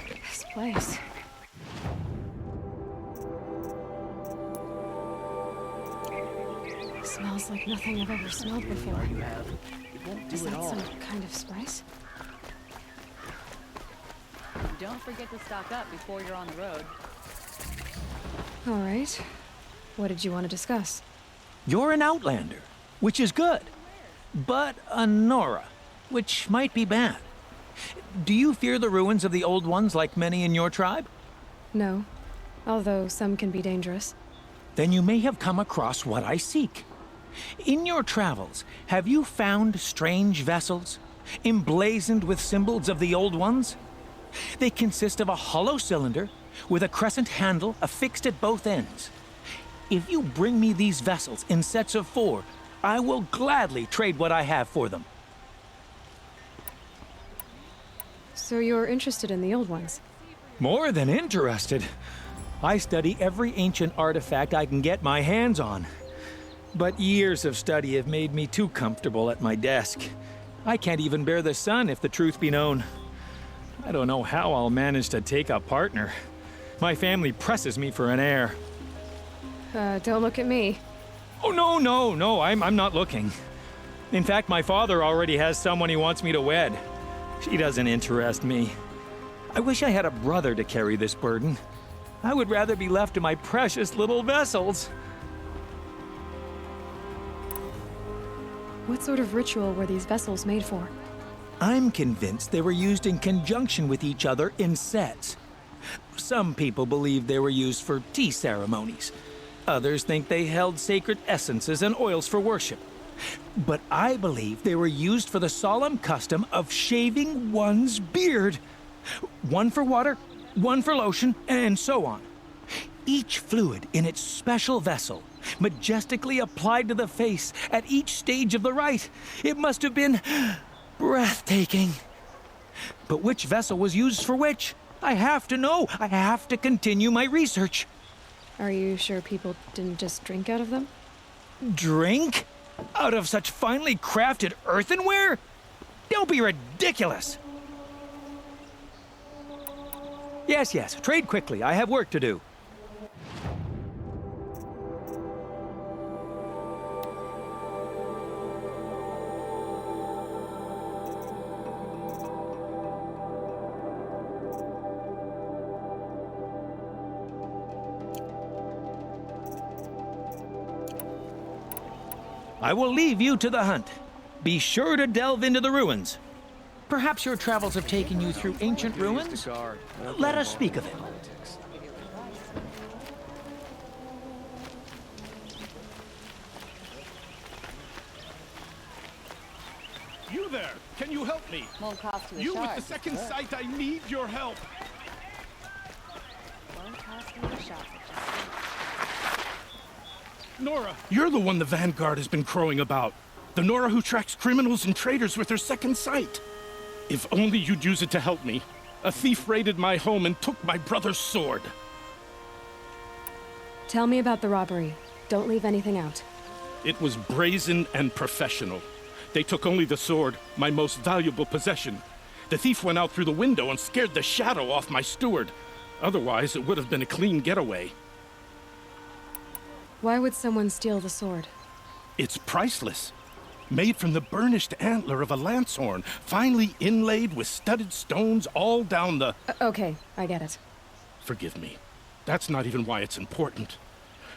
This place. Smells like nothing I've ever smelled before. Is that some kind of spice? Don't forget to stock up before you're on the road. All right. What did you want to discuss? You're an outlander, which is good. But a Nora, which might be bad. Do you fear the ruins of the Old Ones like many in your tribe? No, although some can be dangerous. Then you may have come across what I seek. In your travels, have you found strange vessels, emblazoned with symbols of the Old Ones? They consist of a hollow cylinder with a crescent handle affixed at both ends. If you bring me these vessels in sets of 4, I will gladly trade what I have for them. So you're interested in the Old Ones? More than interested. I study every ancient artifact I can get my hands on. But years of study have made me too comfortable at my desk. I can't even bear the sun, if the truth be known. I don't know how I'll manage to take a partner. My family presses me for an heir. Don't look at me. Oh, no, I'm not looking. In fact, my father already has someone he wants me to wed. She doesn't interest me. I wish I had a brother to carry this burden. I would rather be left to my precious little vessels. What sort of ritual were these vessels made for? I'm convinced they were used in conjunction with each other in sets. Some people believe they were used for tea ceremonies. Others think they held sacred essences and oils for worship. But I believe they were used for the solemn custom of shaving one's beard. One for water, one for lotion, and so on. Each fluid in its special vessel, majestically applied to the face at each stage of the rite. It must have been breathtaking. But which vessel was used for which? I have to know. I have to continue my research. Are you sure people didn't just drink out of them? Drink? Out of such finely crafted earthenware? Don't be ridiculous! Yes, yes, trade quickly. I have work to do. I will leave you to the hunt. Be sure to delve into the ruins. Perhaps your travels have taken you through ancient ruins? Let us speak of it. You there! Can you help me? Won't cost you a You with shard. the second sight, I need your help! Won't cost you a shard. Nora, you're the one the Vanguard has been crowing about. The Nora who tracks criminals and traitors with her second sight. If only you'd use it to help me. A thief raided my home and took my brother's sword. Tell me about the robbery. Don't leave anything out. It was brazen and professional. They took only the sword, my most valuable possession. The thief went out through the window and scared the shadow off my steward. Otherwise, it would have been a clean getaway. Why would someone steal the sword? It's priceless. Made from the burnished antler of a lancehorn, finely inlaid with studded stones all down the... Okay, I get it. Forgive me. That's not even why it's important.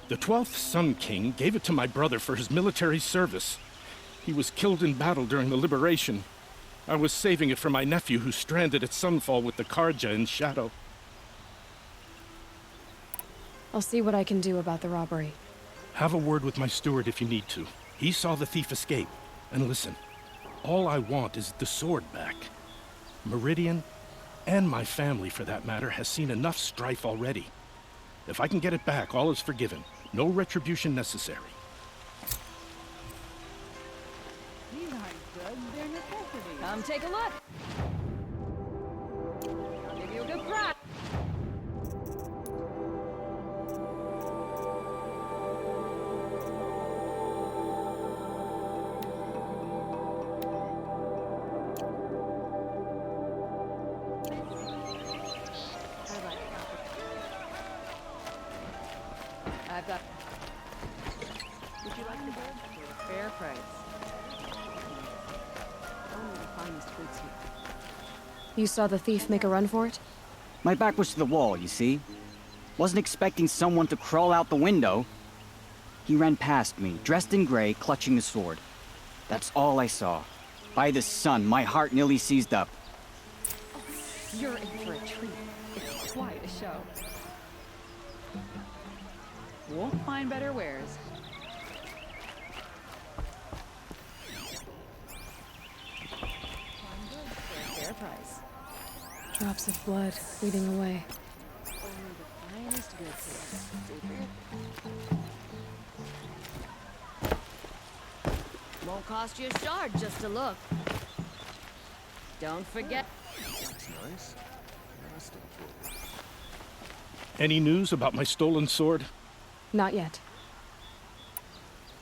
The 12th Sun King gave it to my brother for his military service. He was killed in battle during the liberation. I was saving it for my nephew who's stranded at Sunfall with the Karja in Shadow. I'll see what I can do about the robbery. Have a word with my steward if you need to. He saw the thief escape. And listen, all I want is the sword back. Meridian, and my family for that matter, has seen enough strife already. If I can get it back, all is forgiven. No retribution necessary. These aren't good, they're necessities. Come take a look. I'll give you a good price. I've got... Would you like the bird? For a fair price. Only the finest goods here. You saw the thief make a run for it? My back was to the wall, you see? Wasn't expecting someone to crawl out the window. He ran past me, dressed in gray, clutching the sword. That's all I saw. By the sun, my heart nearly seized up. Oh, you're in for a treat. It's quite a show. Won't find better wares. I'm good for a fair price. Drops of blood bleeding away. Only the finest goods here. Won't cost you a shard just to look. Don't forget. Looks nice. Interesting. Any news about my stolen sword? Not yet.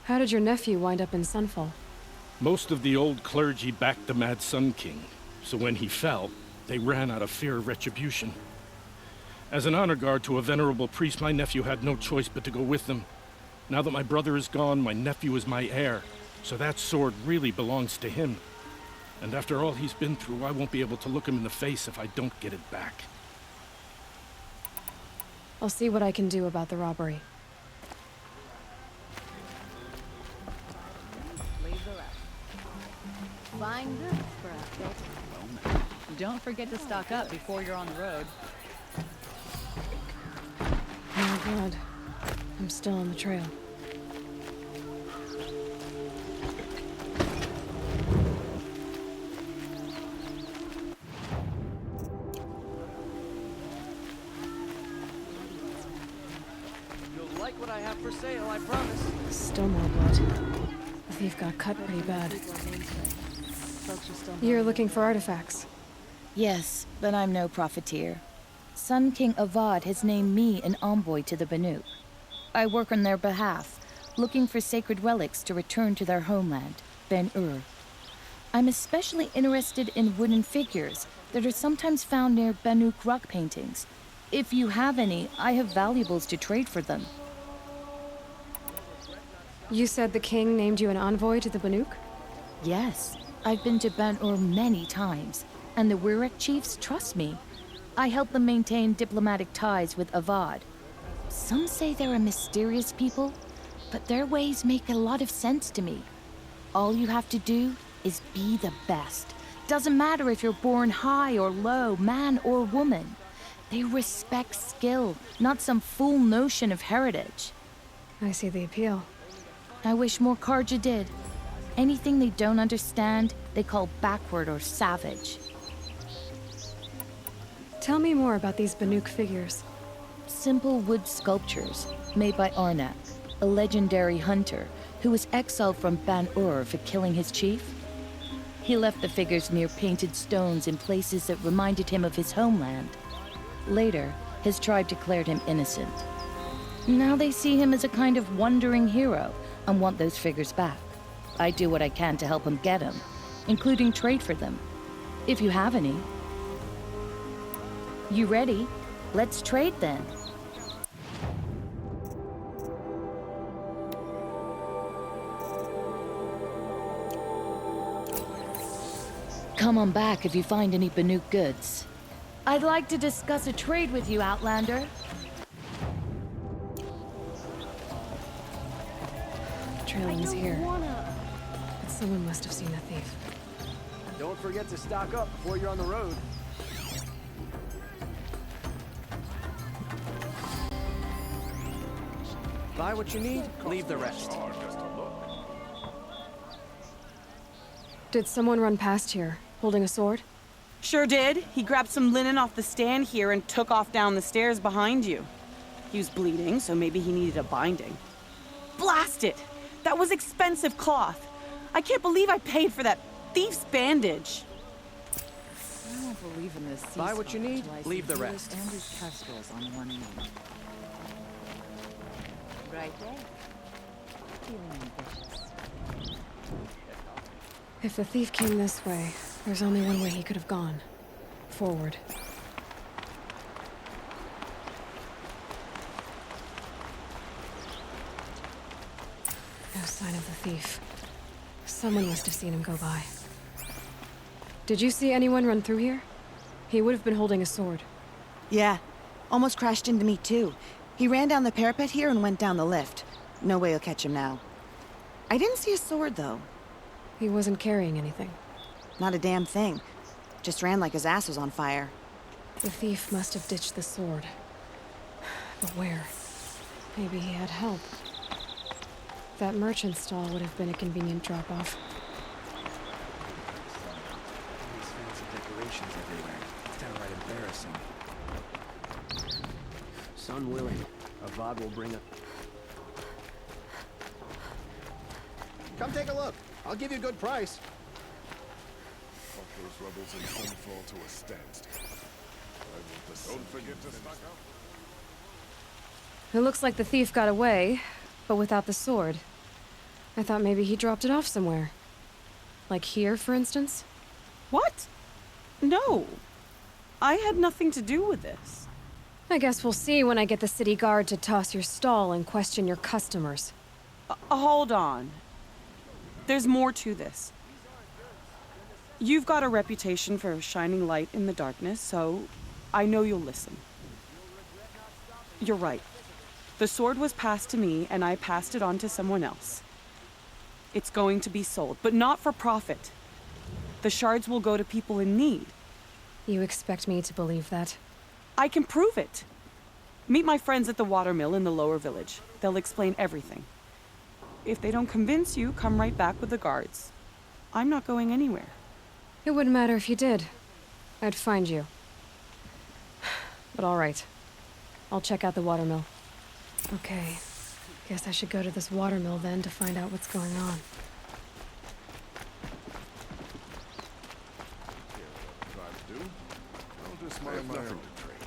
How did your nephew wind up in Sunfall? Most of the old clergy backed the Mad Sun King, so when he fell, they ran out of fear of retribution. As an honor guard to a venerable priest, my nephew had no choice but to go with them. Now that my brother is gone, my nephew is my heir, so that sword really belongs to him. And after all he's been through, I won't be able to look him in the face if I don't get it back. I'll see what I can do about the robbery. Fine goods for a bit. Don't forget to stock up before you're on the road. Oh God, I'm still on the trail. You'll like what I have for sale, I promise. Still more blood. The thief got cut pretty bad. You're looking for artifacts? Yes, but I'm no profiteer. Sun King Avad has named me an envoy to the Banuk. I work on their behalf, looking for sacred relics to return to their homeland, Ben-Ur. I'm especially interested in wooden figures that are sometimes found near Banuk rock paintings. If you have any, I have valuables to trade for them. You said the king named you an envoy to the Banuk? Yes, I've been to Ben-Ur many times, and the Wirek chiefs trust me. I help them maintain diplomatic ties with Avad. Some say they're a mysterious people, but their ways make a lot of sense to me. All you have to do is be the best. Doesn't matter if you're born high or low, man or woman. They respect skill, not some fool notion of heritage. I see the appeal. I wish more Karja did. Anything they don't understand, they call backward or savage. Tell me more about these Banuk figures. Simple wood sculptures made by Arnak, a legendary hunter who was exiled from Ban-Ur for killing his chief. He left the figures near painted stones in places that reminded him of his homeland. Later, his tribe declared him innocent. Now they see him as a kind of wandering hero and want those figures back. I do what I can to help him get them, including trade for them, if you have any. You ready? Let's trade then. Come on back if you find any Banuk goods. I'd like to discuss a trade with you, Outlander. Trailing's here. But someone must have seen the thief. Don't forget to stock up before you're on the road. Buy what you need, leave the rest. Did someone run past here, holding a sword? Sure did. He grabbed some linen off the stand here and took off down the stairs behind you. He was bleeding, so maybe he needed a binding. Blast it! That was expensive cloth. I can't believe I paid for that thief's bandage. I don't believe in this. Buy what you need, leave the rest. And his kestrels on one knee. Right day. Feeling ambitious. If the thief came this way, there's only one way he could have gone. Forward. No sign of the thief. Someone must have seen him go by. Did you see anyone run through here? He would have been holding a sword. Yeah. Almost crashed into me, too. He ran down the parapet here and went down the lift. No way you'll catch him now. I didn't see a sword, though. He wasn't carrying anything. Not a damn thing. Just ran like his ass was on fire. The thief must have ditched the sword. But where? Maybe he had help. That merchant stall would have been a convenient drop-off. These fancy decorations everywhere. It's downright embarrassing. Sun willing, Avad will bring up. Come take a look. I'll give you a good price. Help those rebels and some fall to a standstill. Don't forget to stock up. It looks like the thief got away, but without the sword. I thought maybe he dropped it off somewhere. Like here, for instance? What? No. I had nothing to do with this. I guess we'll see when I get the city guard to toss your stall and question your customers. Hold on. There's more to this. You've got a reputation for shining light in the darkness, so I know you'll listen. You're right. The sword was passed to me, and I passed it on to someone else. It's going to be sold, but not for profit. The shards will go to people in need. You expect me to believe that? I can prove it. Meet my friends at the watermill in the lower village. They'll explain everything. If they don't convince you, come right back with the guards. I'm not going anywhere. It wouldn't matter if you did. I'd find you. But all right. I'll check out the watermill. Okay. Guess I should go to this watermill then to find out what's going on. I have nothing to trade.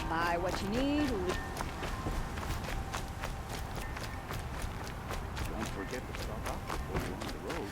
Buy what you need. Don't forget to stop off before you're on the road.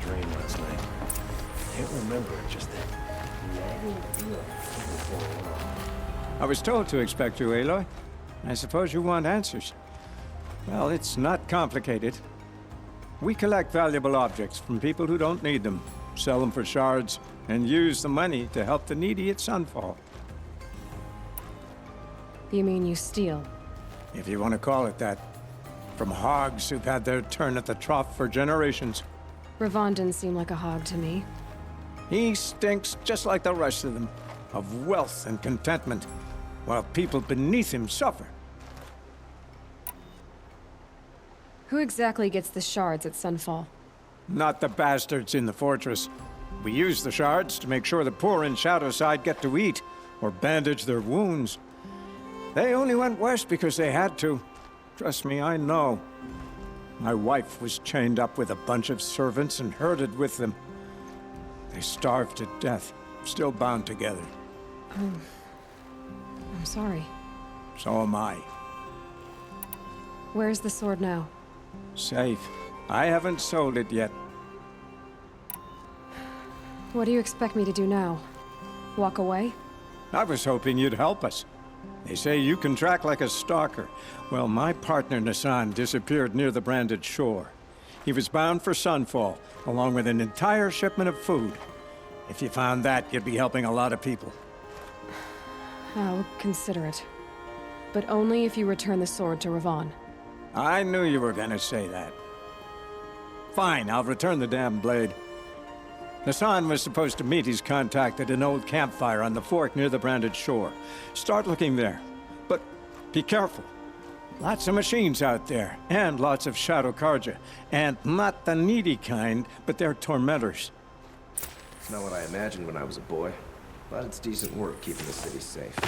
Dream last night. Can't remember it, just that nagging feeling. I was told to expect you, Aloy. I suppose you want answers. Well, it's not complicated. We collect valuable objects from people who don't need them, sell them for shards, and use the money to help the needy at Sunfall. You mean you steal? If you want to call it that. From hogs who've had their turn at the trough for generations. Ravon didn't seem like a hog to me. He stinks just like the rest of them, of wealth and contentment, while people beneath him suffer. Who exactly gets the shards at Sunfall? Not the bastards in the fortress. We use the shards to make sure the poor in Shadowside get to eat, or bandage their wounds. They only went west because they had to. Trust me, I know. My wife was chained up with a bunch of servants and herded with them. They starved to death, still bound together. Oh. I'm sorry. So am I. Where's the sword now? Safe. I haven't sold it yet. What do you expect me to do now? Walk away? I was hoping you'd help us. They say you can track like a stalker. Well, my partner Nassan disappeared near the branded shore. He was bound for Sunfall, along with an entire shipment of food. If you found that, you'd be helping a lot of people. I'll consider it. But only if you return the sword to Ravon. I knew you were gonna say that. Fine, I'll return the damn blade. Nassan was supposed to meet his contact at an old campfire on the fork near the branded shore. Start looking there. But be careful. Lots of machines out there, and lots of Shadow Karja. And not the needy kind, but they're tormentors. It's not what I imagined when I was a boy, but it's decent work keeping the city safe.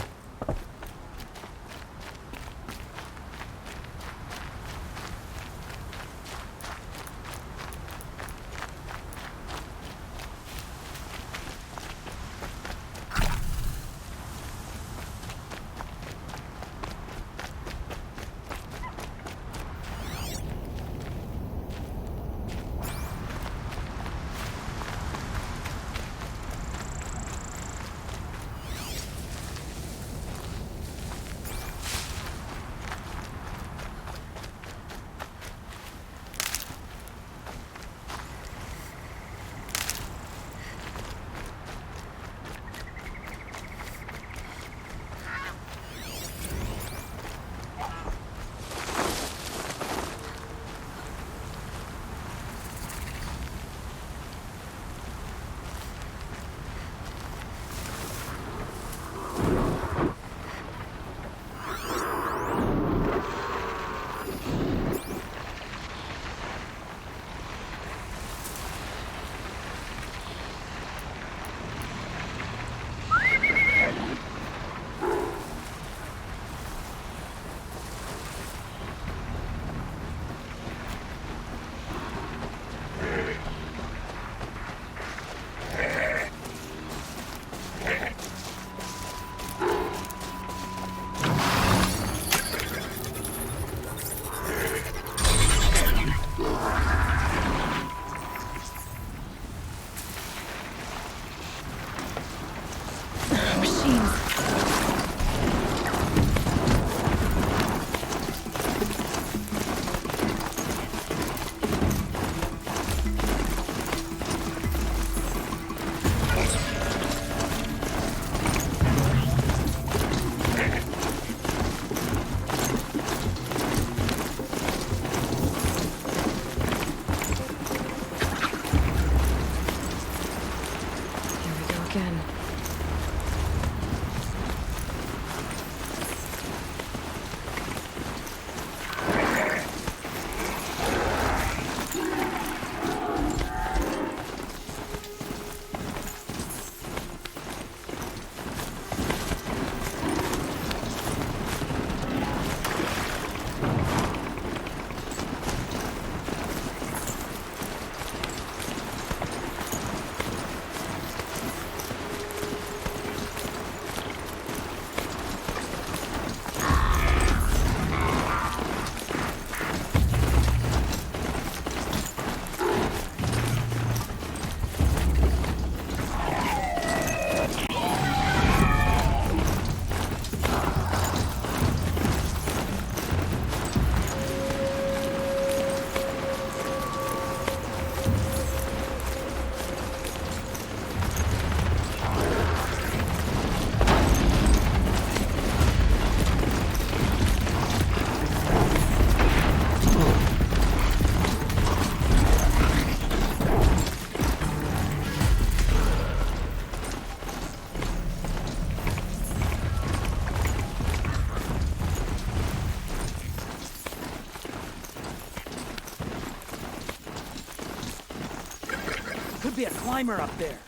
Could be a climber up there.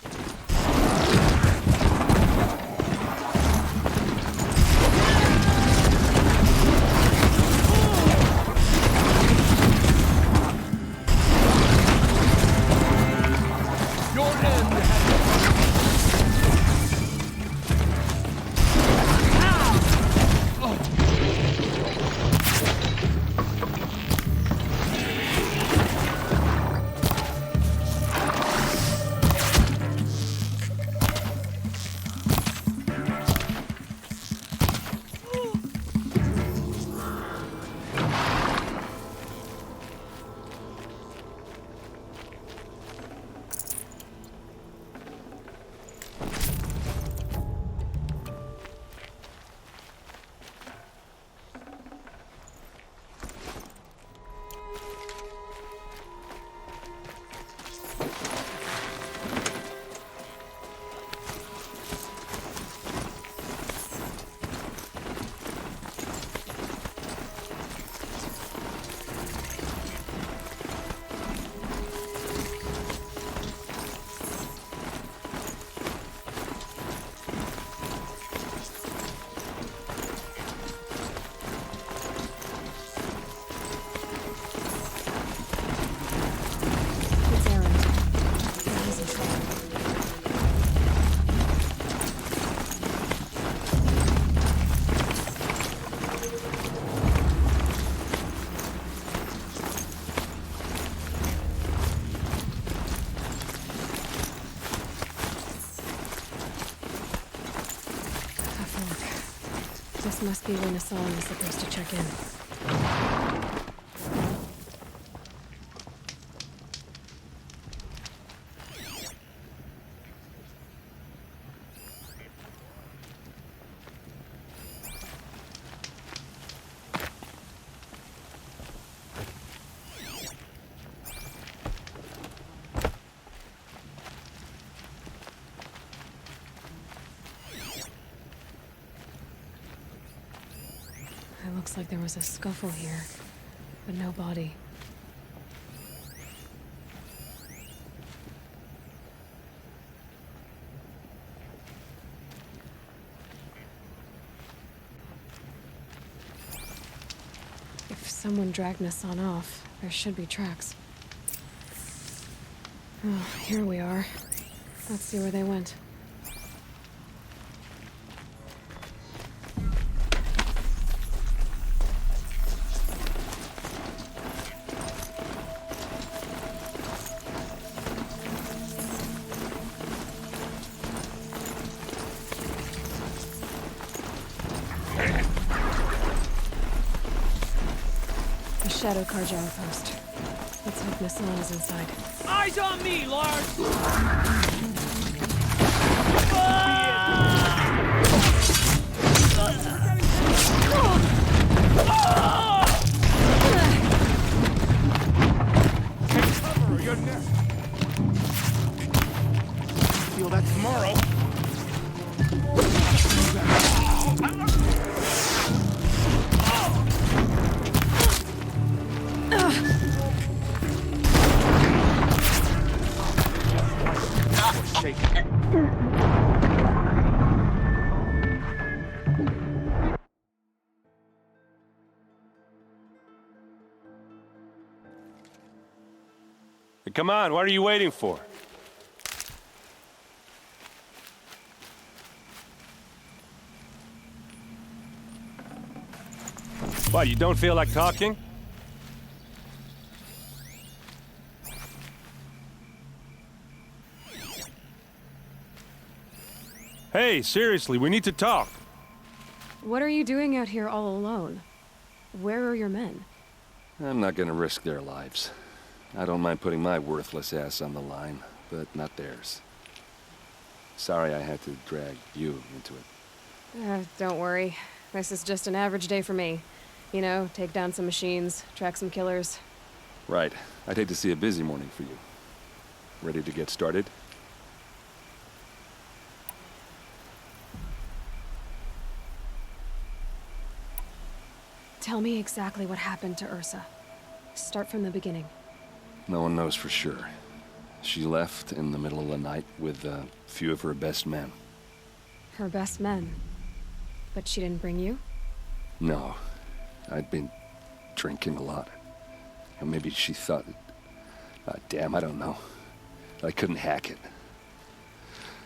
This must be when Hassan is supposed to check in. It looks like there was a scuffle here, but no body. If someone dragged Hassan off, there should be tracks. Oh, here we are. Let's see where they went. Shadow Karja outpost. Let's hope Hassan is inside. Eyes on me, Lars! Take cover or you're next. Feel that tomorrow. Come on, what are you waiting for? What, you don't feel like talking? Hey, seriously, we need to talk. What are you doing out here all alone? Where are your men? I'm not gonna risk their lives. I don't mind putting my worthless ass on the line, but not theirs. Sorry I had to drag you into it. Don't worry. This is just an average day for me. You know, take down some machines, track some killers. Right. I'd hate to see a busy morning for you. Ready to get started? Tell me exactly what happened to Ursa. Start from the beginning. No one knows for sure. She left in the middle of the night with a few of her best men. Her best men? But she didn't bring you? No. I'd been drinking a lot. Or maybe she thought... damn, I don't know. I couldn't hack it.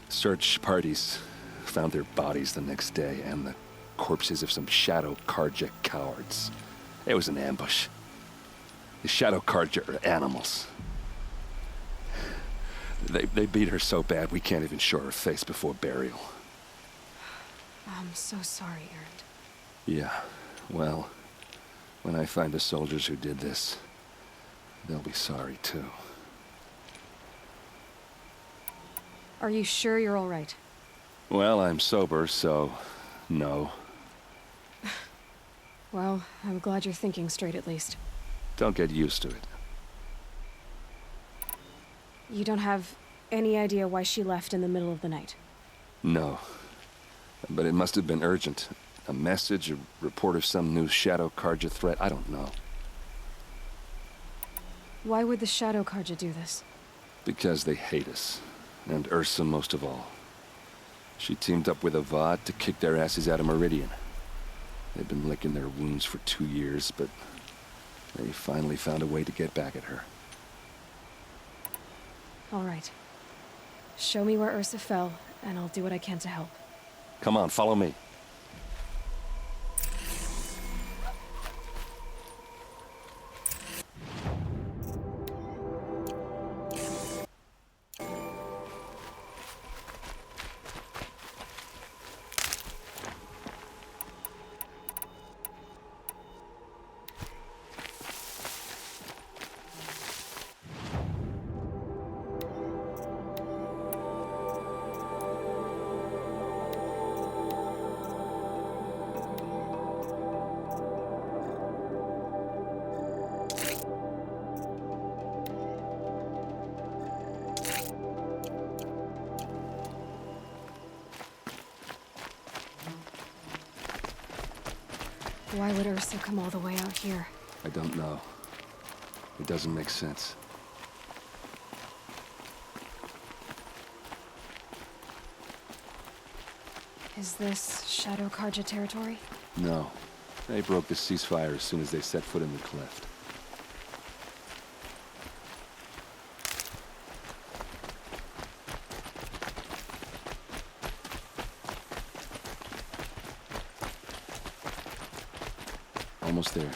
Search parties found their bodies the next day, and the corpses of some Shadow Karja cowards. It was an ambush. The Shadow Karja are animals. They beat her so bad we can't even show her face before burial. I'm so sorry, Erend. Yeah, well, when I find the soldiers who did this, they'll be sorry too. Are you sure you're all right? Well, I'm sober, so no. Well, I'm glad you're thinking straight at least. Don't get used to it. You don't have any idea why she left in the middle of the night? No. But it must have been urgent. A message, a report of some new Shadow Karja threat, I don't know. Why would the Shadow Karja do this? Because they hate us. And Ursa most of all. She teamed up with Avad to kick their asses out of Meridian. They've been licking their wounds for 2 years, but they finally found a way to get back at her. All right. Show me where Ursa fell, and I'll do what I can to help. Come on, follow me. Why would Ursa come all the way out here? I don't know. It doesn't make sense. Is this Shadow Karja territory? No. They broke the ceasefire as soon as they set foot in the cleft. Almost there.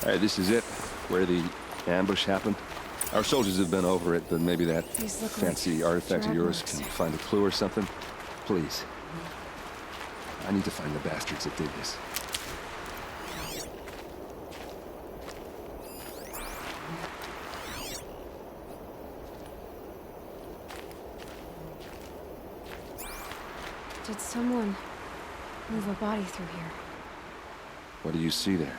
All right, this is it, where the ambush happened. Our soldiers have been over it, but maybe that fancy artifact of yours can find a clue or something. Please. I need to find the bastards that did this. Did someone move a body through here? What do you see there?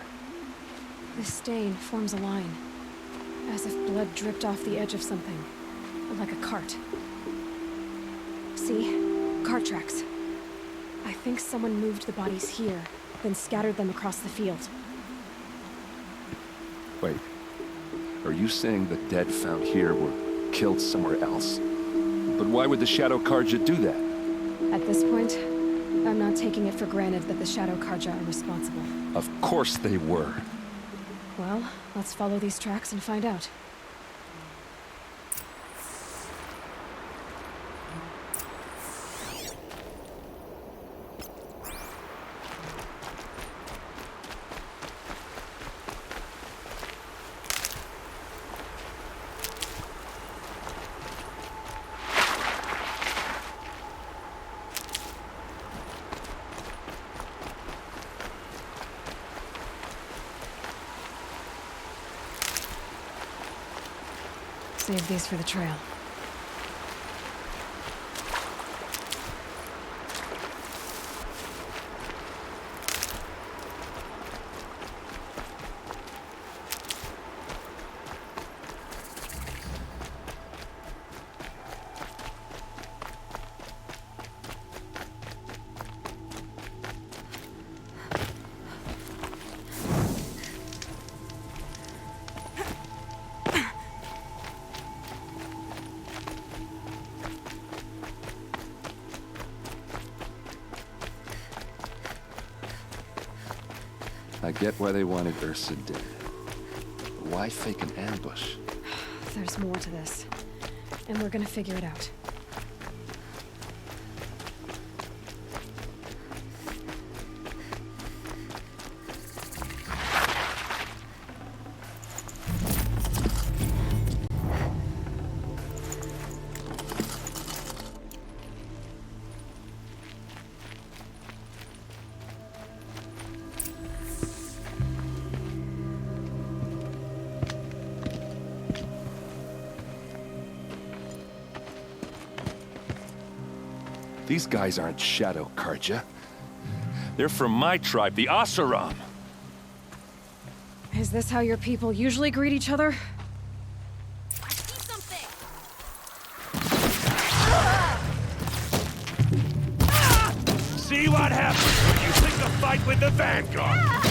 This stain forms a line, as if blood dripped off the edge of something, like a cart. See? Cart tracks. I think someone moved the bodies here, then scattered them across the field. Wait. Are you saying the dead found here were killed somewhere else? But why would the Shadow Karja do that? At this point, I'm not taking it for granted that the Shadow Karja are responsible. Of course they were. Well, let's follow these tracks and find out. Save these for the trail. I get why they wanted Ursa dead. But why fake an ambush? There's more to this. And we're gonna figure it out. These guys aren't Shadow Karja. They're from my tribe, the Asaram. Is this how your people usually greet each other? See what happens when you pick a fight with the Vanguard!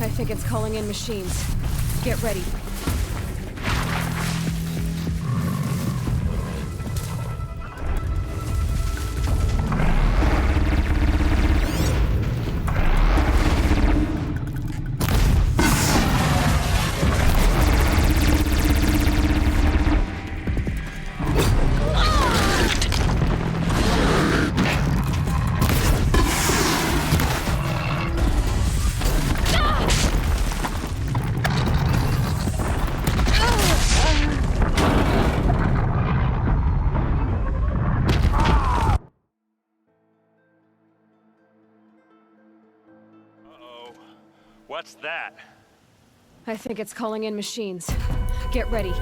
I think it's calling in machines. Get ready. What's that? I think it's calling in machines. Get ready.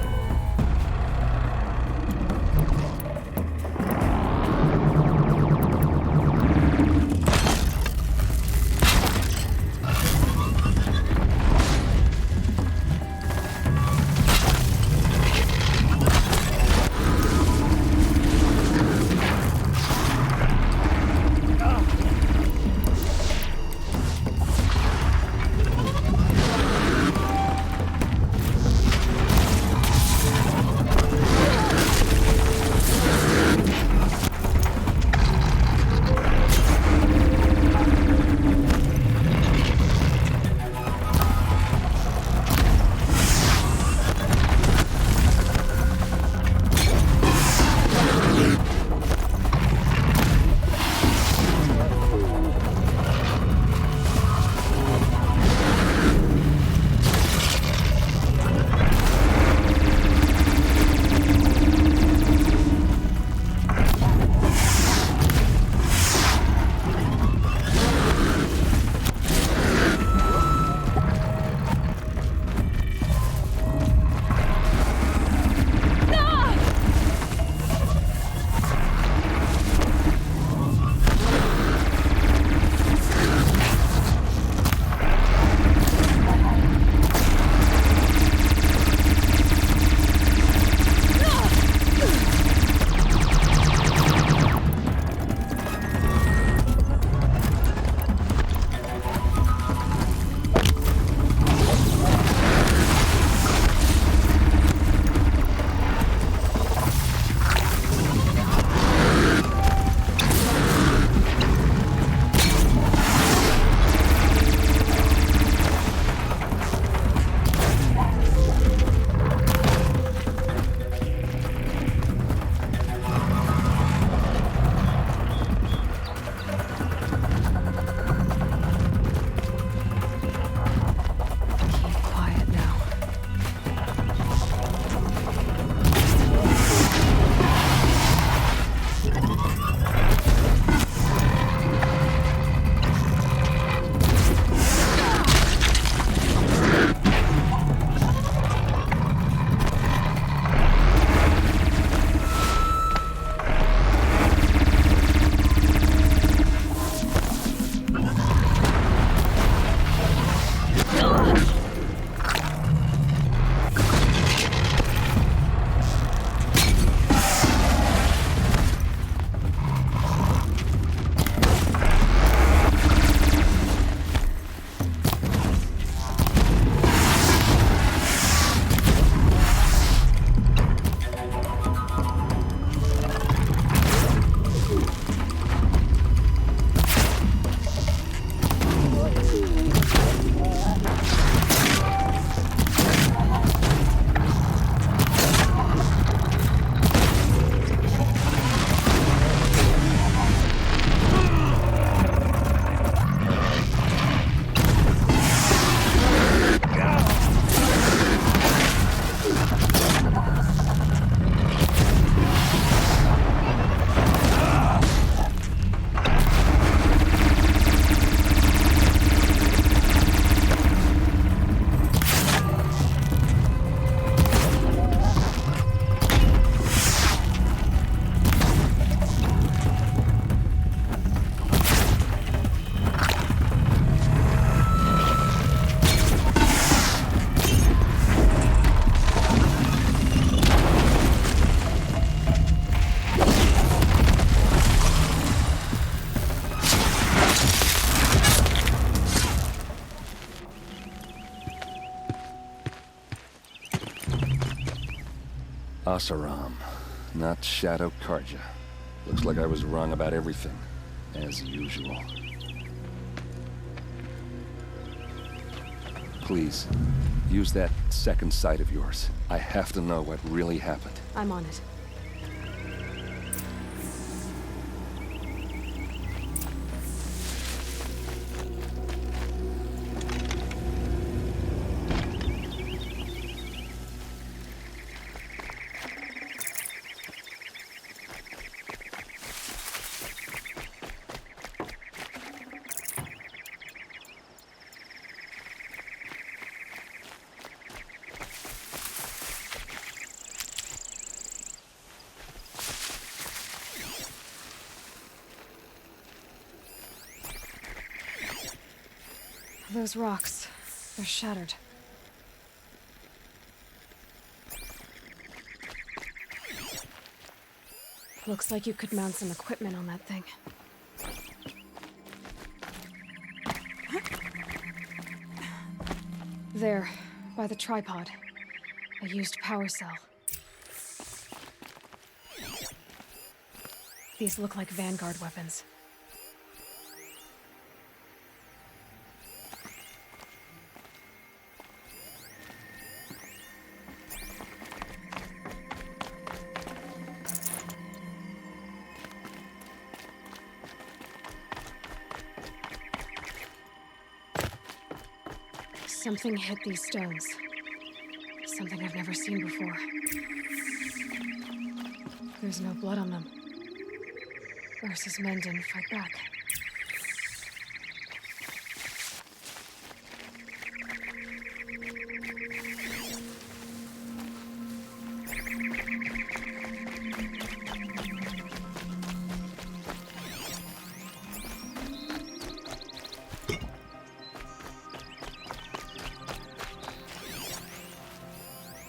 Asaram, not Shadow Karja. Looks like I was wrong about everything, as usual. Please, use that second sight of yours. I have to know what really happened. I'm on it. Those rocks, they're shattered. Looks like you could mount some equipment on that thing. There, by the tripod. A used power cell. These look like Vanguard weapons. Something hit these stones. Something I've never seen before. There's no blood on them. Ursa's men didn't fight back.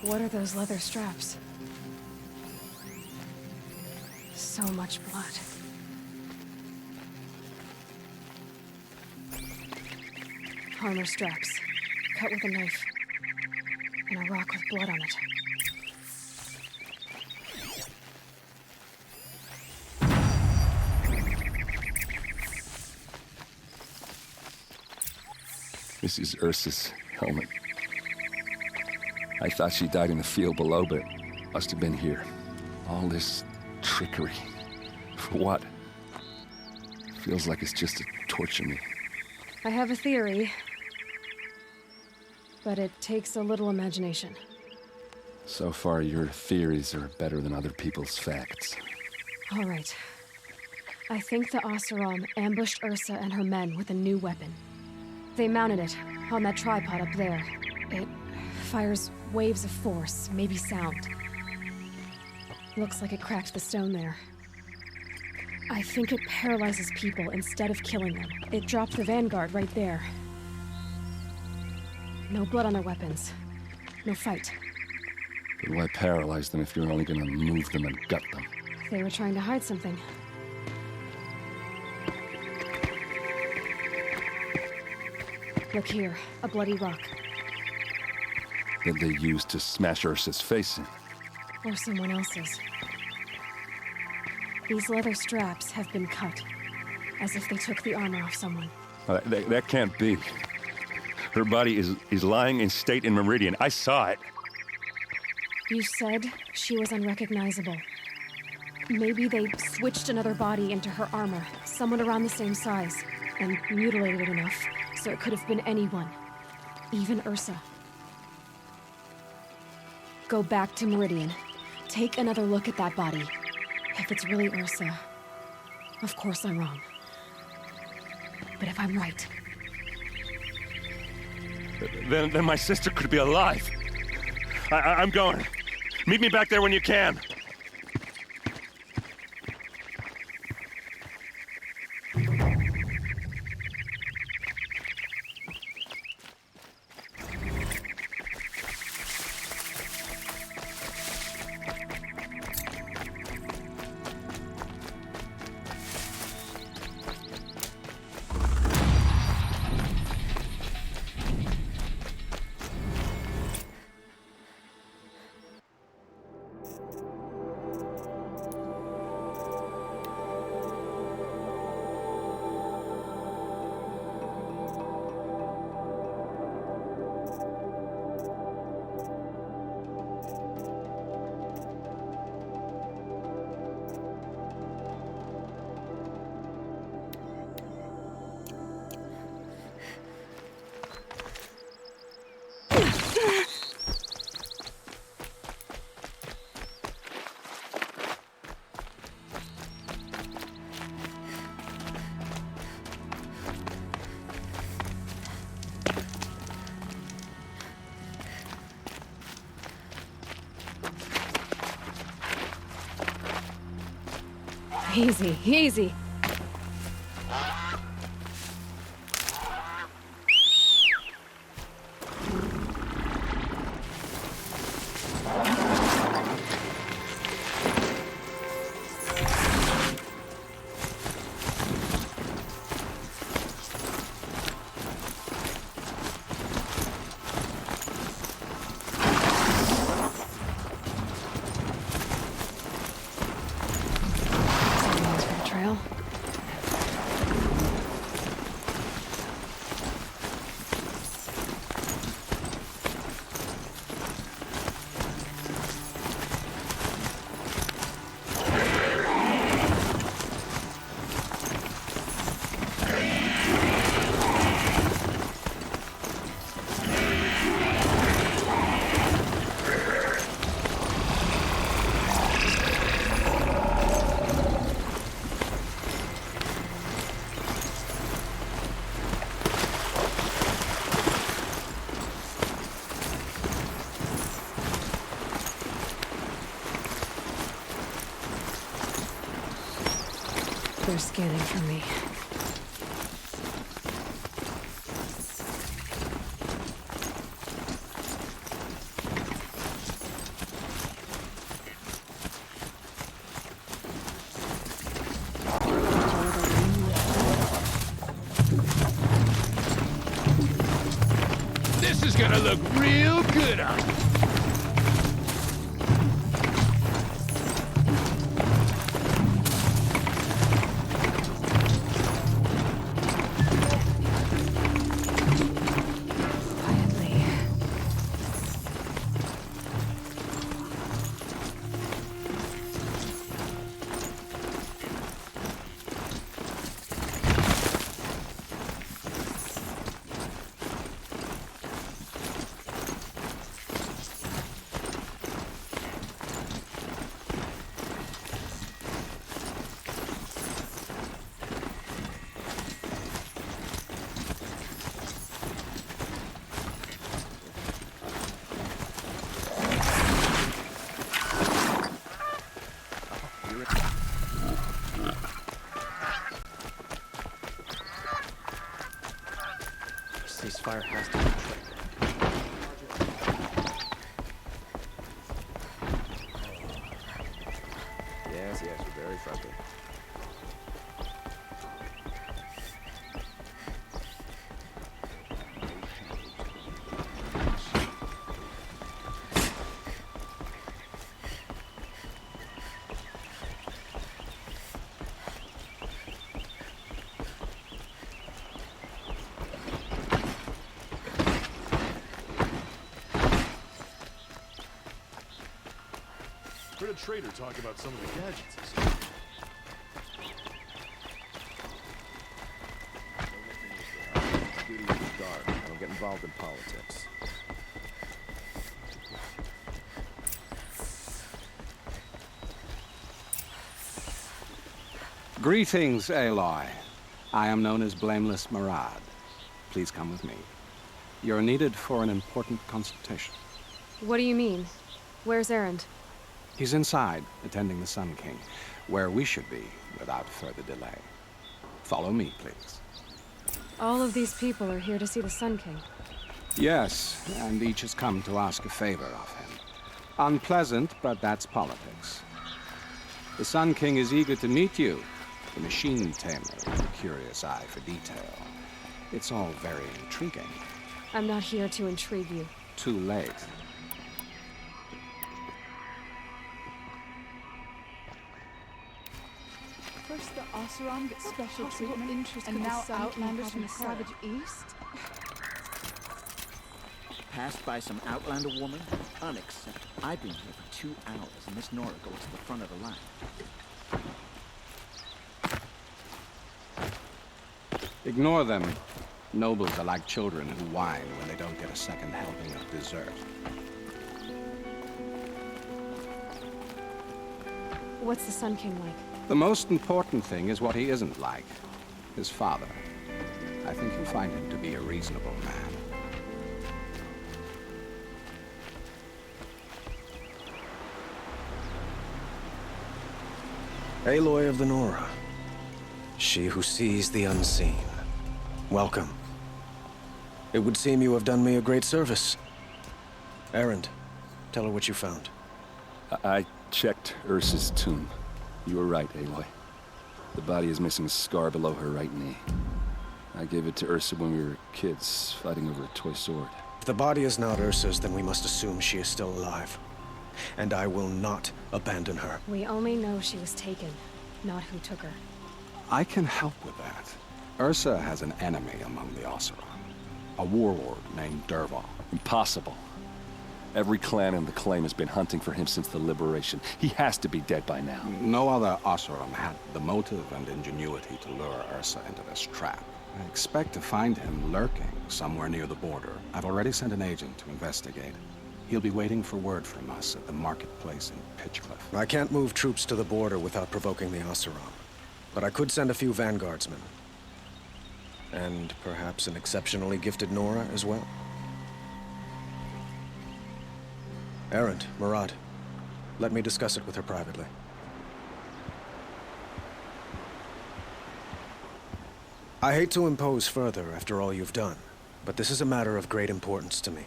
What are those leather straps? So much blood. Armor straps, cut with a knife, and a rock with blood on it. This is Ursa's helmet. I thought she died in the field below, but must have been here. All this trickery. For what? Feels like it's just to torture me. I have a theory, but it takes a little imagination. So far, your theories are better than other people's facts. All right. I think the Asaram ambushed Ursa and her men with a new weapon. They mounted it on that tripod up there. It fires waves of force, maybe sound. Looks like it cracked the stone there. I think it paralyzes people instead of killing them. It dropped the Vanguard right there. No blood on their weapons. No fight. But why paralyze them if you're only gonna move them and gut them? They were trying to hide something. Look here, a bloody rock. That they used to smash Ursa's face in. Or someone else's. These leather straps have been cut, as if they took the armor off someone. That can't be. Her body is lying in state in Meridian. I saw it. You said she was unrecognizable. Maybe they switched another body into her armor, someone around the same size, and mutilated it enough so it could have been anyone, even Ursa. Go back to Meridian. Take another look at that body. If it's really Ursa, of course I'm wrong. But if I'm right... Then my sister could be alive. I'm going. Meet me back there when you can. Easy, easy. Trail. They're scanning for me. This is gonna look real good on you. Ceasefire has to be tricked. Yes, you're very friendly. Heard a trader talk about some of the gadgets he's got. Duty with the guard. I don't get involved in politics. Greetings, Aloy. I am known as Blameless Marad. Please come with me. You're needed for an important consultation. What do you mean? Where's Erend? He's inside, attending the Sun King, where we should be without further delay. Follow me, please. All of these people are here to see the Sun King. Yes, and each has come to ask a favor of him. Unpleasant, but that's politics. The Sun King is eager to meet you, the machine tamer with a curious eye for detail. It's all very intriguing. I'm not here to intrigue you. Too late. First the Oseram get special treatment, and now Outlanders from the savage east? Passed by some Outlander woman? Unacceptable. I've been here for 2 hours, and Miss Nora goes to the front of the line. Ignore them. Nobles are like children who whine when they don't get a second helping of dessert. What's the Sun King like? The most important thing is what he isn't like. His father. I think you'll find him to be a reasonable man. Aloy of the Nora. She who sees the unseen. Welcome. It would seem you have done me a great service. Erend, tell her what you found. I checked Ursa's tomb. You were right, Aloy. The body is missing a scar below her right knee. I gave it to Ursa when we were kids, fighting over a toy sword. If the body is not Ursa's, then we must assume she is still alive. And I will not abandon her. We only know she was taken, not who took her. I can help with that. Ursa has an enemy among the Oseram. A warlord named Dervahl. Impossible. Every clan in the claim has been hunting for him since the liberation. He has to be dead by now. No other Oseram had the motive and ingenuity to lure Ursa into this trap. I expect to find him lurking somewhere near the border. I've already sent an agent to investigate. He'll be waiting for word from us at the marketplace in Pitchcliff. I can't move troops to the border without provoking the Oseram. But I could send a few vanguardsmen. And perhaps an exceptionally gifted Nora as well. Erend, Murad, let me discuss it with her privately. I hate to impose further after all you've done, but this is a matter of great importance to me.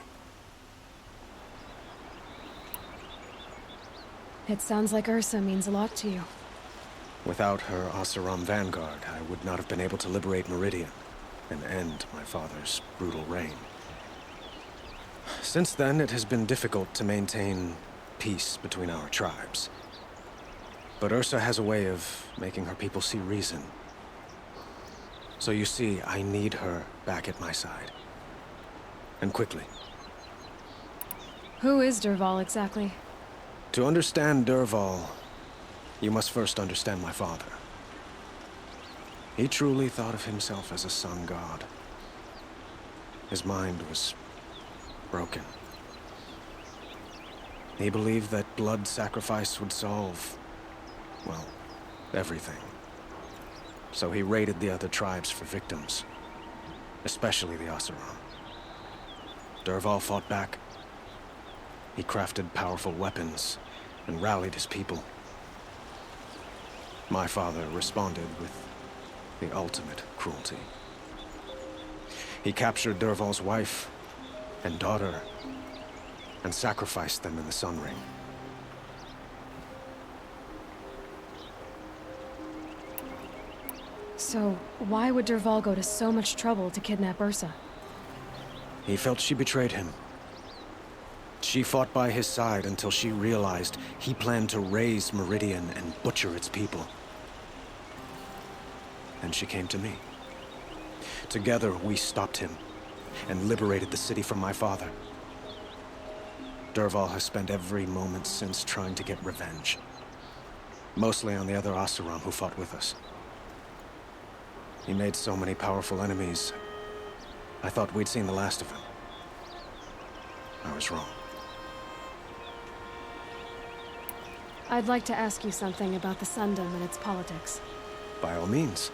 It sounds like Ursa means a lot to you. Without her Oseram vanguard, I would not have been able to liberate Meridian and end my father's brutal reign. Since then, it has been difficult to maintain peace between our tribes. But Ursa has a way of making her people see reason. So you see, I need her back at my side. And quickly. Who is Dervahl exactly? To understand Dervahl, you must first understand my father. He truly thought of himself as a sun god. His mind was broken. He believed that blood sacrifice would solve, well, everything. So he raided the other tribes for victims, especially the Oseram. Dervahl fought back. He crafted powerful weapons and rallied his people. My father responded with the ultimate cruelty. He captured Dervahl's wife and daughter and sacrificed them in the Sun Ring. So, why would Dervahl go to so much trouble to kidnap Ursa? He felt she betrayed him. She fought by his side until she realized he planned to raise Meridian and butcher its people. And she came to me. Together, we stopped him and liberated the city from my father. Dervahl has spent every moment since trying to get revenge. Mostly on the other Oseram who fought with us. He made so many powerful enemies, I thought we'd seen the last of him. I was wrong. I'd like to ask you something about the Sundom and its politics. By all means.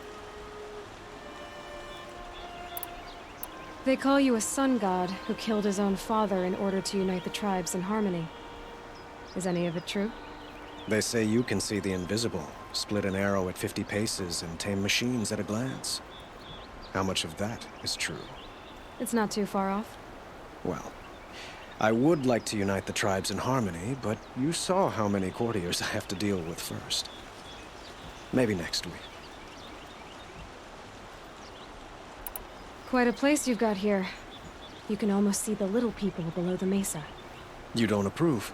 They call you a sun god who killed his own father in order to unite the tribes in harmony. Is any of it true? They say you can see the invisible, split an arrow at 50 paces, and tame machines at a glance. How much of that is true? It's not too far off. Well, I would like to unite the tribes in harmony, but you saw how many courtiers I have to deal with first. Maybe next week. Quite a place you've got here. You can almost see the little people below the mesa. You don't approve?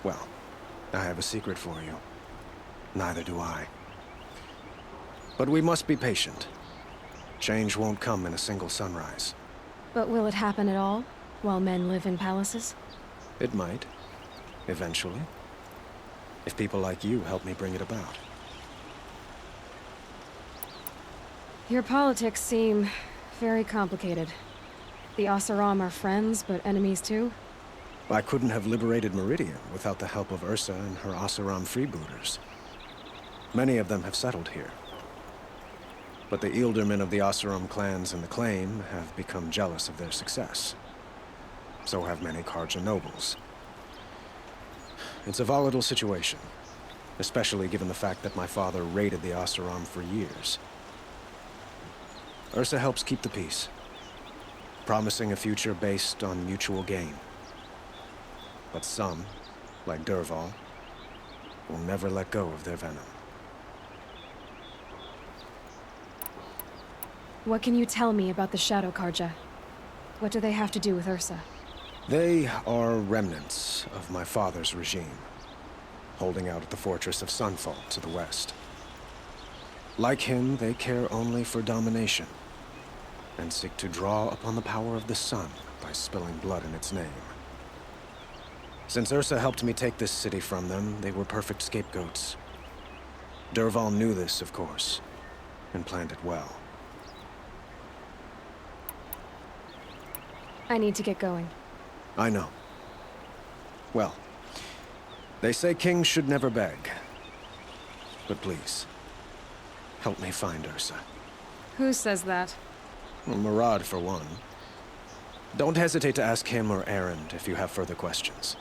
Well, I have a secret for you. Neither do I. But we must be patient. Change won't come in a single sunrise. But will it happen at all, while men live in palaces? It might. Eventually. If people like you help me bring it about. Your politics seem very complicated. The Oseram are friends, but enemies too? I couldn't have liberated Meridian without the help of Ursa and her Oseram freebooters. Many of them have settled here. But the ealdormen of the Oseram clans in the claim have become jealous of their success. So have many Karja nobles. It's a volatile situation. especially given the fact that my father raided the Oseram for years. Ursa helps keep the peace, promising a future based on mutual gain. But some, like Dervahl, will never let go of their venom. What can you tell me about the Shadow Karja? What do they have to do with Ursa? They are remnants of my father's regime, holding out at the fortress of Sunfall to the west. Like him, they care only for domination, and seek to draw upon the power of the sun by spilling blood in its name. Since Ursa helped me take this city from them, they were perfect scapegoats. Dervahl knew this, of course, and planned it well. I need to get going. I know. Well, they say kings should never beg. But please, help me find Ursa. Who says that? Well, Murad, for one. Don't hesitate to ask him or Erend if you have further questions.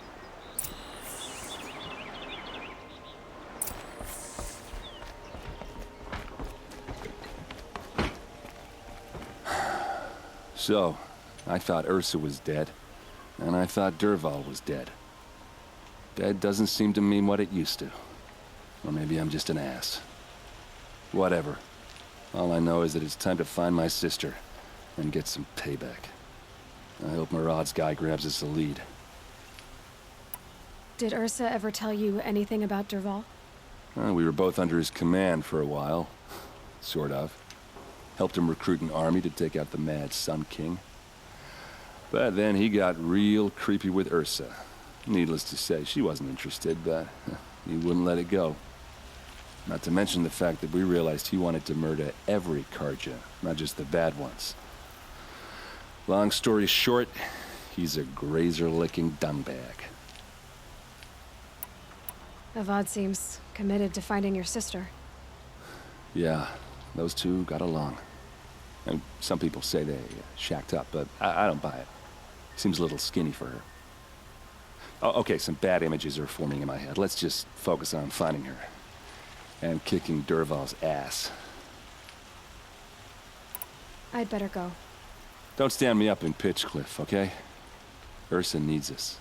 So, I thought Ursa was dead, and I thought Dervahl was dead. Dead doesn't seem to mean what it used to. Or maybe I'm just an ass. Whatever. All I know is that it's time to find my sister and get some payback. I hope Murad's guy grabs us a lead. Did Ursa ever tell you anything about Dervahl? Well, we were both under his command for a while. Sort of. Helped him recruit an army to take out the mad Sun King. But then he got real creepy with Ursa. Needless to say, she wasn't interested, but he wouldn't let it go. Not to mention the fact that we realized he wanted to murder every Karja, not just the bad ones. Long story short, he's a grazer-licking dungbag. Avad seems committed to finding your sister. Yeah, those two got along. And some people say they shacked up, but I don't buy it. Seems a little skinny for her. Oh, okay, some bad images are forming in my head. Let's just focus on finding her. And kicking Dervahl's ass. I'd better go. Don't stand me up in Pitchcliff, okay? Ursa needs us.